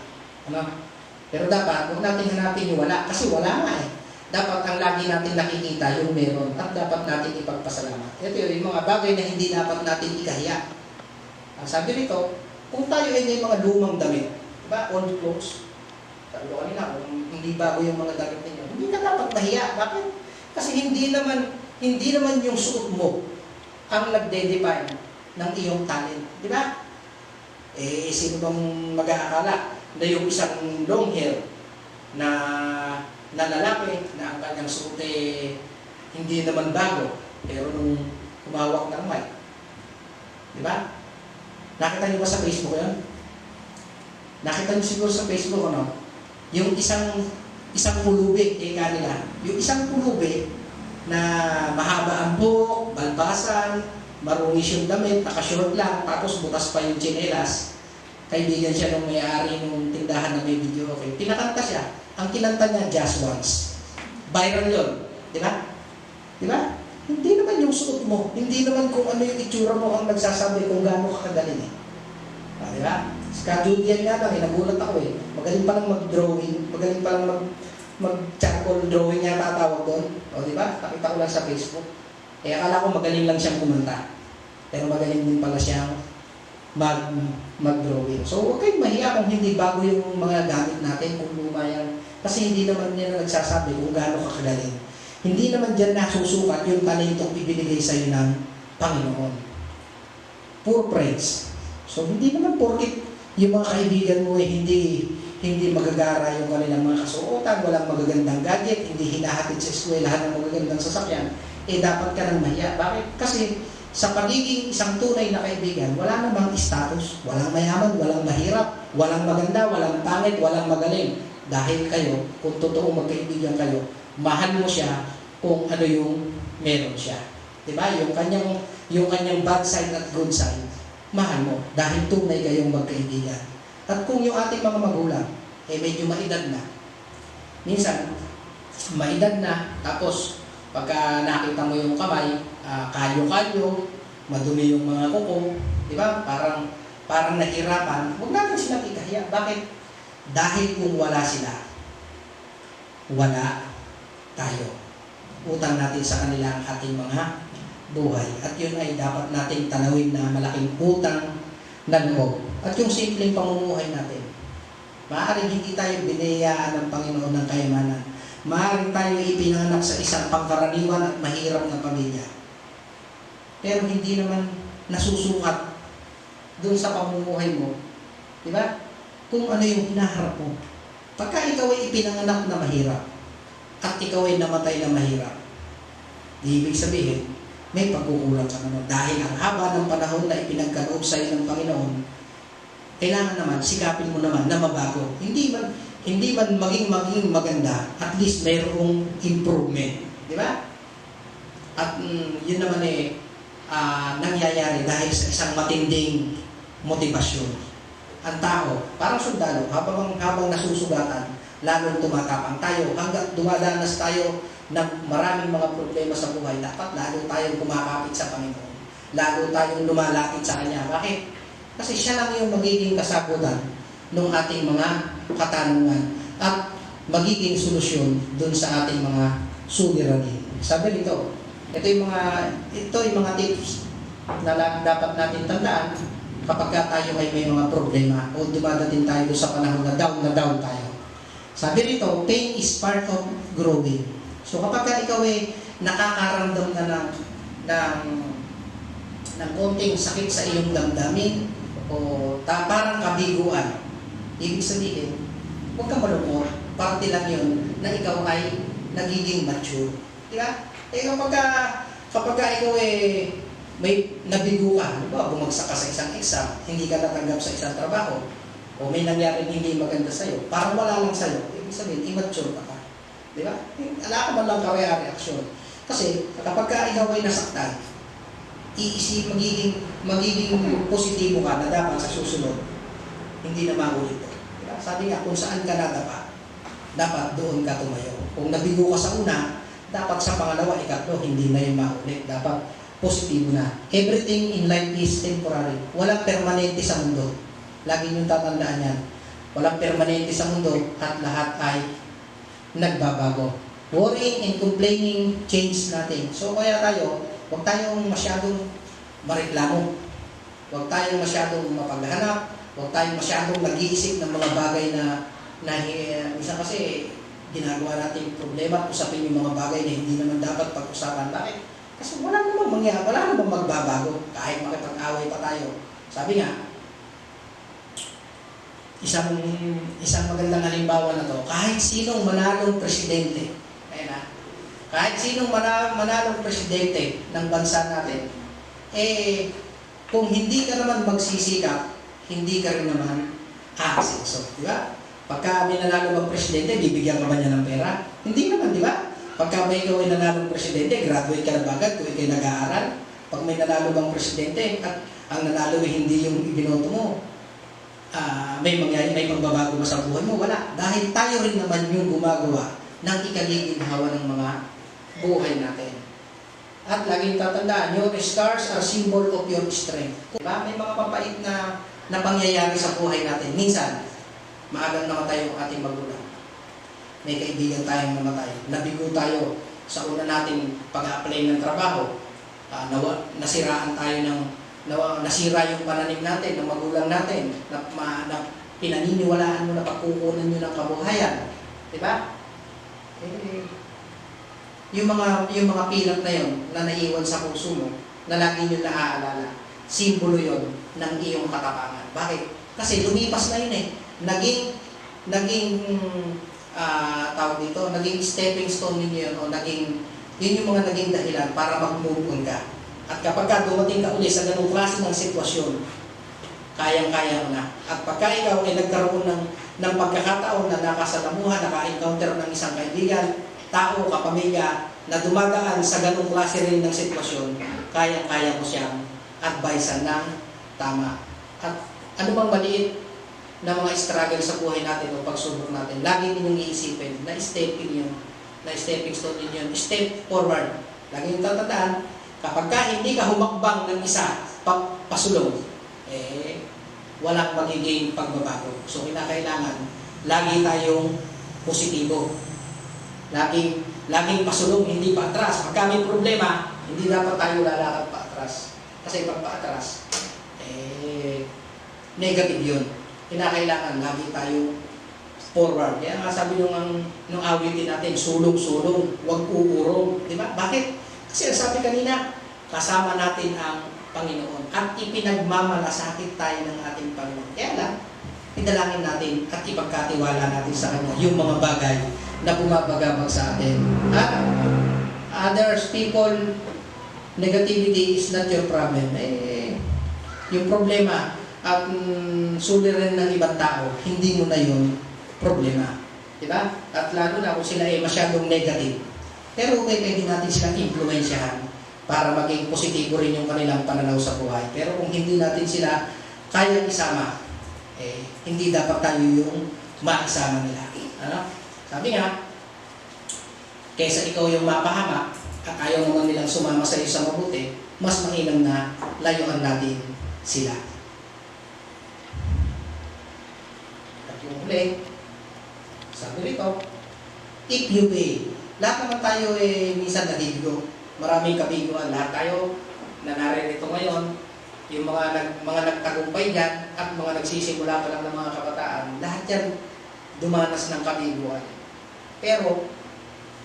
Ano? Pero dapat, huwag natin hanapin yung wala. Kasi wala nga eh. Dapat ang lagi natin nakikita yung meron at dapat natin ipagpasalamat. Ito yung mga bagay na hindi dapat natin ikahiya. Ang sabi rito, kung tayo ay may mga lumang damit, diba? Old clothes. Sabi ko kanina, kung hindi bago yung mga damit ninyo, hindi na dapat mahiya. Bakit? Kasi hindi naman yung suot mo ang nagde-define ng iyong talent. Di ba? Sino bang mag-aakala na yung isang long hair na lalaki na ang kanyang suot hindi naman bago, pero nung humawak ng mic. Di ba? Nakita niyo ba sa Facebook yun? Nakita niyo siguro sa Facebook, ano? Yung isang pulubi, nila. Yung isang pulubi na mahaba ang buhok, balbasan, marungis yung damit, nakashort lang, tapos butas pa yung tsinelas. Kaibigan siya nung may-ari nung tindahan na may video. Okay. Pinakanta siya. Ang kinanta niya, Just Once. Viral yun. Di ba? Di ba? Hindi naman yung suot mo. Hindi naman kung ano yung itsura mo ang nagsasabi kung gaano ka kagaling eh. Di ba? Sa Julian nga lang, nagulat ako eh. Magaling palang mag-drawing, magaling palang mag-charcoal drawing niya tatawag doon. O di ba? Nakita ko lang sa Facebook. Akala ko magaling lang siyang kumanta. Pero magaling din pala siyang mag-drawing. So, huwag kayong mahiya kung hindi bago yung mga gamit natin, kung luma yan. Kasi hindi naman yan nagsasabi kung gaano ka kagaling. Hindi naman dyan nasusukat yung talentong ibinigay sa'yo ng Panginoon. Poor praise. So, hindi naman porkit yung mga kaibigan mo hindi magagara yung kanilang mga kasuotan, walang magagandang gadget, hindi hinahatid sa eskwelahan ng magagandang sasakyan, dapat ka nang mahiya. Bakit? Kasi sa pagiging isang tunay na kaibigan, wala namang status, walang mayaman, walang mahirap, walang maganda, walang pangit, walang magaling. Dahil kayo, kung totoong magkaibigan kayo, mahal mo siya kung ano yung meron siya. Diba? Yung kanyang bad side at good side, mahal mo dahil tunay kayong magkaibigan. At kung yung ating mga magulang, medyo maedad na, minsan, maedad na, tapos, pagka nakita mo yung kamay, kalyo-kalyo, madumi yung mga kuko, di ba? Parang nahirapan, huwag natin sila ikahiya. Bakit? Dahil kung wala sila, wala tayo. Utang natin sa kanila ang ating mga buhay. At yun ay dapat nating tanawin na malaking utang na loob. At yung simpleng pamumuhay natin. Maaaring hindi tayo binayaan ng Panginoon ng kayamanan. Maaaring tayo ipinanganak sa isang pangkaraniwan at mahirap na pamilya. Pero hindi naman nasusukat doon sa pamumuhay mo. Di ba? Kung ano yung hinaharap mo. Pagka ikaw ay ipinanganak na mahirap at ikaw ay namatay na mahirap, di ibig sabihin, may pagkukulang ka naman. Dahil ang haba ng panahon na ipinagkaloob sa iyo ng Panginoon, kailangan naman, sikapin mo naman na mabago. Hindi man maging maganda, at least mayroong improvement. Di ba? At yun naman nangyayari dahil sa isang matinding motivasyon. Ang tao, parang sundalo, habang nasusugatan, lalong tumatapang tayo. Hanggang dumadanas tayo ng maraming mga problema sa buhay, dapat lalo tayong kumakapit sa Panginoon. Lalo tayong lumalapit sa Kanya. Bakit? Kasi siya lang yung magiging kasagutan ng ating mga katanungan at magiging solusyon dun sa ating mga suliranin. Sabi nito, ito yung mga tips na dapat natin tandaan kapag tayo ay may mga problema o dumadating tayo sa panahon na down tayo. Sabi nito, pain is part of growing. So kapag ikaw ay nakakaramdam na ng konting sakit sa iyong damdamin o parang kabiguan, ibig sabihin, huwag kang malungkot. Parte lang yun na ikaw ay nagiging mature. Di ba? Kapag ikaw may nabigo ka, bumagsak ka sa isang exam, hindi ka natanggap sa isang trabaho, o may nangyari hindi maganda sa'yo, parang wala lang sa'yo, ibig sabihin, immature ka. Di ba? Wala ka man lang reaksyon. Kasi kapag ikaw ay nasaktan, magiging positibo ka na dapat sa susunod, hindi na maulit. Diba? Sabi nga, kung saan ka nadapa, dapat doon ka tumayo. Kung nabigo ka sa una, dapat sa pangalawa, ikatlo, hindi na yung maulit. Dapat positibo na. Everything in life is temporary. Walang permanente sa mundo. Lagi niyong tatandaan yan. Walang permanente sa mundo at lahat ay nagbabago. Worrying and complaining change nothing. So kaya huwag tayong masyadong mareklamo. Huwag tayong masyadong mapaghanap. Huwag tayong masyadong nag-iisip ng mga bagay na minsan kasi ginagawa natin problema at usapin yung mga bagay na hindi naman dapat pag-usapan. Bakit? Kasi wala namang mangyayari, wala namang magbabago kahit makipag-away pa tayo. Sabi nga, isang magandang halimbawa na to, kahit sinong manalong presidente, kahit sinong manalong presidente ng bansa natin, kung hindi ka naman magsisikap, hindi ka rin naman aasenso. Di ba? Pagka may nanalo bang presidente, bibigyan ka ba niya ng pera? Hindi naman, di ba? Pagka may ikaw ay nanalo presidente, graduate ka na bagad kung ikay nag-aaral. Pag may nanalo bang presidente at ang nanalo ay hindi yung ibinoto mo, may pagbabago ba sa buhay mo? Wala. Dahil tayo rin naman yung gumagawa ng ikagiginhawa ng mga buhay natin. At laging tatandaan, your scars are symbol of your strength. Diba? May mga papait na pangyayari sa buhay natin. Minsan, maagang namatay yung ating magulang. May kaibigan tayong namatay. Nabigo tayo sa una nating pag-apply ng trabaho. Nasiraan tayo nasira yung pananim natin, ng magulang natin, na pinaniniwalaan mo na pagkukunan nyo ng kabuhayan. Diba? Yung mga pilak na yon na naiwan sa puso mo, na lagi nyo naaalala, simbolo yon ng iyong katapangan. Bakit? Kasi lumipas na yun tawag dito, naging stepping stone ninyo yun, o yun yung mga naging dahilan para mag-move on ka. At kapag dumating ka uli sa ganung klase ng sitwasyon, kayang-kaya mo na. At pagka ikaw ay nagkaroon ng pagkakataon na nakasalamuhan, naka-encounter ng isang kaibigan, tao, kapamilya, na dumadaan sa ganung klase rin ng sitwasyon, kayang-kaya mo siyang advisean ng tama. At ano bang maliit na mga struggle sa buhay natin o pagsubok natin, lagi ninyong iisipin na stepping stone ninyo, step forward. Lagi ninyong tatandaan, kapag hindi ka humakbang ng isa, pasulong, walang magiging pagbabago. So, kinakailangan, lagi tayong positibo. Laging pasulong, hindi pa atras. Pagka may problema, hindi dapat tayo lalakad pa atras. Kasi pag pa atras, negative yun. Kinakailangan, lagi tayong forward. Kaya nga sabi nung awitin natin, sulong-sulong, huwag uurong. Di ba? Bakit? Kasi ang sabi kanina, kasama natin ang Panginoon at ipinagmamalasakit tayo ng ating Panginoon. Kaya lang, idalangin natin at ipagkatiwala natin sa Kanya yung mga bagay na bumabagabag sa atin. At others, people, negativity is not your problem. Yung problema at suliranin ng ibang tao, hindi mo na yung problema. Diba? At lalo na kung sila masyadong negative. Pero pwede natin silang impluwensyahan para maging positibo rin yung kanilang pananaw sa buhay. Pero kung hindi natin sila kayang isama, hindi dapat tayo yung maisama nila. Ano? Sabi nga, kaysa ikaw yung mapahamak at ayaw naman nilang sumama sa iyo sa mabuti, mas mainam na layuan natin sila. At yung uli, sabi rito, if you pay. Lahat naman tayo minsan nabibigo. Maraming kabiguan. Lahat tayo na naririto ngayon, yung mga nagtagumpay dyan at mga nagsisimula pa lang ng mga kabataan, lahat yan dumanas ng kabiguan. Pero,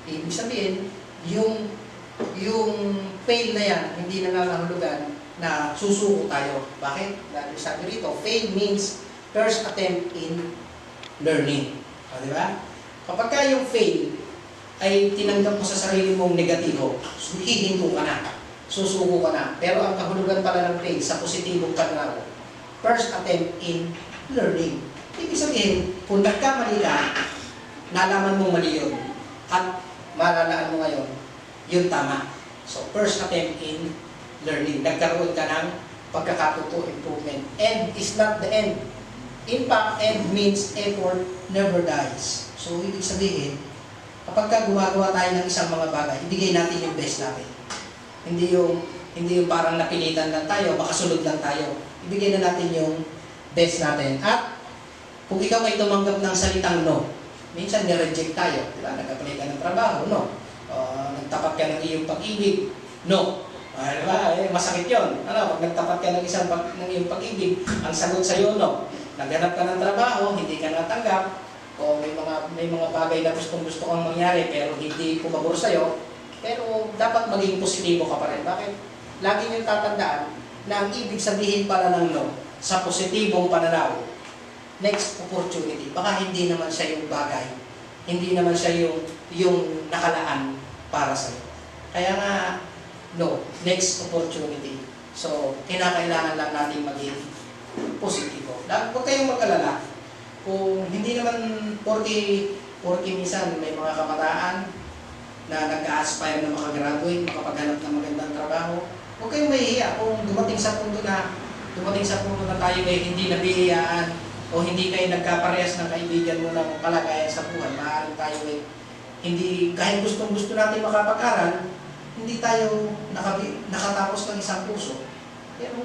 ibig sabihin, yung fail na yan, hindi na nangangahulugan na susuko tayo. Bakit? Dahil sabi rito, fail means first attempt in learning. O, di ba? Kapag ka yung fail ay tinanggap mo sa sarili mong negatibo, hihinto ka na, susuko ka na. Pero ang kahulugan pala ng fail sa positibong pananaw, first attempt in learning. Ibig sabihin, kung nagkamali ka, nalaman mo mali yun, at malalaan mo ngayon, yun tama. So, first attempt in learning. Nagkaroon ka ng pagkakatuto, improvement. End is not the end. In fact, end means effort never dies. So, ibig sabihin, kapag ka gumagawa tayo ng isang mga bagay, ibigay natin yung best natin. Hindi yung parang napilitan lang tayo, baka sunod lang tayo. Ibigay na natin yung best natin. At kung ikaw ay tumanggap ng salitang no, minsan nireject tayo. Diba? Nag-apply ka ng trabaho, no. Nagtapat ka ng iyong pag-ibig, no. Diba? Masakit yun. Pag nagtapat ka ng ng iyong pag-ibig, ang sagot sa'yo, no. Naghanap ka ng trabaho, hindi ka natanggap, o may mga bagay na gustong-gusto kang mangyari pero hindi pumabor sa'yo, pero dapat maging positibo ka pa rin. Bakit? Lagi niyong tatandaan na ang ibig sabihin pala ng no sa positibong pananaw, next opportunity. Baka hindi naman siya yung bagay, hindi naman siya yung nakalaan para sa'yo. Kaya nga, no, next opportunity. So, kinakailangan lang natin maging positibo. Huwag kayong mag-alala. Kung hindi naman 40 minsan may mga kabataan na nag-a-aspire na makagraduate, makapaghanap ng magandang trabaho, huwag kayong mahihiya kung dumating sa punto na tayo ay hindi nabihiyaan o hindi kayo nagkaparehas ng kaibigan mo ng kalagayan sa buhay. Maaaring tayo ay hindi, kahit gustong-gusto natin makapag-aral, hindi tayo nakatapos ng isang kurso. Pero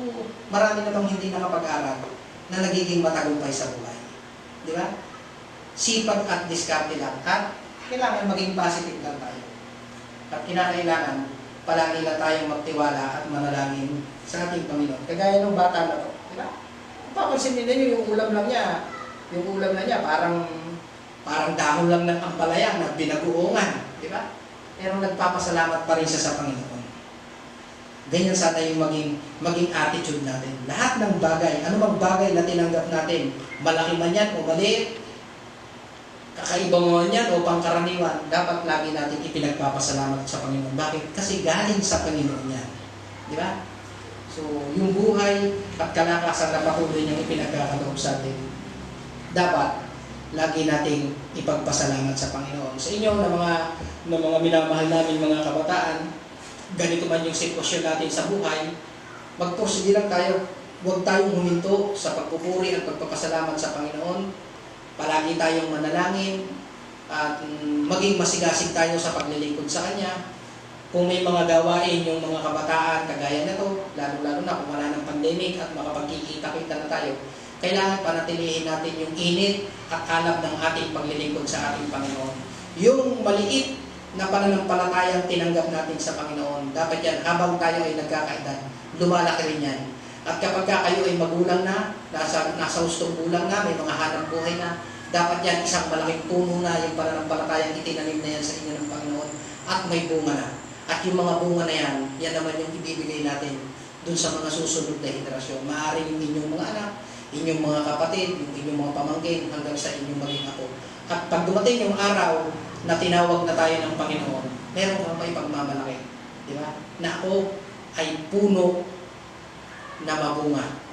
marami namang hindi nakapag-aral na nagiging matagumpay sa buhay. Di ba? Sipag at diskarte lang. At kailangan maging positive lang tayo. At kinakailangan palagi lang tayong magtiwala at manalangin sa ating Panginoon. Kagaya ng bata na to. Di ba? Papansin ninyo yung ulam na niya parang dahon lang ng ampalaya na binagoongan. Di ba? Pero nagpapasalamat pa rin siya sa Panginoon. Ganyan sana yung maging attitude natin. Lahat ng bagay, anumang bagay na tinanggap natin, malaki man yan o maliit, kakaiba man yan o pangkaraniwan, dapat lagi natin ipinagpapasalamat sa Panginoon. Bakit? Kasi galing sa Panginoon yan. Di ba? So, yung buhay at kalakasan na patuloy niyang ipinagkakaloob sa atin, dapat lagi nating ipagpasalamat sa Panginoon. Sa inyo na mga minamahal namin mga kabataan, ganito man yung sitwasyon natin sa buhay, magpursige lang tayo. Huwag tayong huminto sa pagpupuri at pagpapasalamat sa Panginoon. Palagi tayong manalangin at maging masigasig tayo sa paglilingkod sa Kanya. Kung may mga gawain yung mga kabataan, kagaya na to, lalo-lalo na kung wala ng pandemic at makapagkikita-kita na tayo, kailangan panatilihin natin yung init at alab ng ating paglilingkod sa ating Panginoon. Yung maliit na pananampalatayang tinanggap natin sa Panginoon, dapat yan, habang tayo ay nagkakaedad, lumalaki rin yan. At kapag kayo ay magulang na, nasa hustong gulang na, may mga hanap buhay na, dapat yan isang malaking puno na yung pananampalatayang itinanim na yan sa inyo ng Panginoon at may bunga na. At yung mga bunga na yan, yan naman yung ibibigay natin dun sa mga susunod na henerasyon. Maaaring yung inyong mga anak, inyong mga kapatid, yung inyong mga pamangkin, hanggang sa inyong maging apo. At pag dumating yung araw na tinawag na tayo ng Panginoon, meron kang may pagmamalaki. Di ba? Na ako ay puno na mabunga.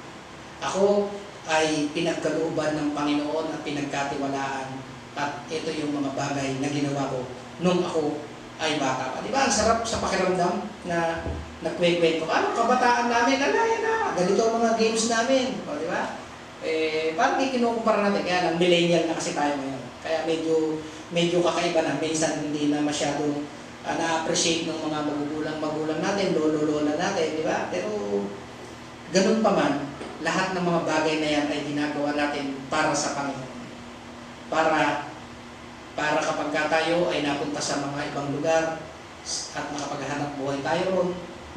Ako ay pinagkalooban ng Panginoon at pinagkatiwalaan. At ito yung mga bagay na ginawa ko nung ako ay bata pa. Di ba? Ang sarap sa pakiramdam na nagkwekwento. Ano, kabataan namin, alaya na, ganito ang mga games namin. O, di ba? Parang kinukumpara natin. Kaya lang, millennial na kasi tayo ngayon. Kaya medyo kakaiba na. Minsan hindi na masyadong na-appreciate ng mga magulang natin, lolo-lola natin, di ba? Pero ganun pa man, lahat ng mga bagay na yan ay ginagawa natin para sa Panginoon. Para kapag tayo ay napunta sa mga ibang lugar at nakapaghanap buhay tayo ron,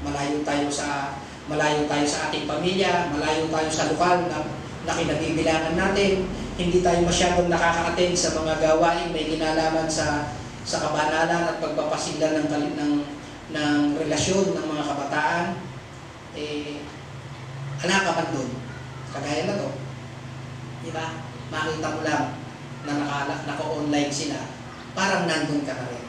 malayo tayo sa ating pamilya, malayo tayo sa lokal na kinabibilangan natin, hindi tayo masyadong nakaka-attend sa mga gawain may kinalaman sa kabanalan at pagpapasila ng relasyon ng mga kabataan. Anak ka man doon, kagaya na to, di ba? Makita mo lang na naka-online sila, parang nandun ka na rin.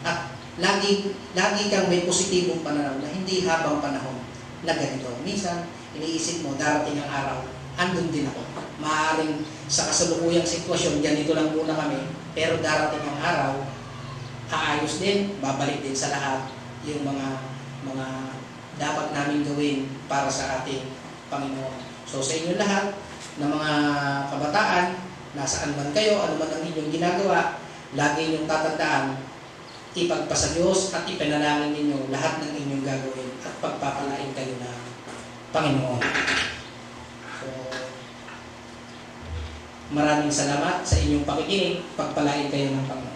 At lagi kang may positibong pananaw na hindi habang panahon na ganito. Minsan, iniisip mo, darating ang araw, andun din ako. Maaaring sa kasalukuyang sitwasyon, ganito lang muna kami, pero darating ang araw, aayos din, babalik din sa lahat yung mga dapat namin gawin para sa ating Panginoon. So sa inyo lahat na mga kabataan, nasaan man kayo, ano man ang inyong ginagawa, lagi inyong tatandaan, ipagpasa Diyos at ipanalangin ninyo lahat ng inyong gagawin at pagpapalain kayo ng Panginoon. So, maraming salamat sa inyong pakikinig, pagpalain kayo ng Panginoon.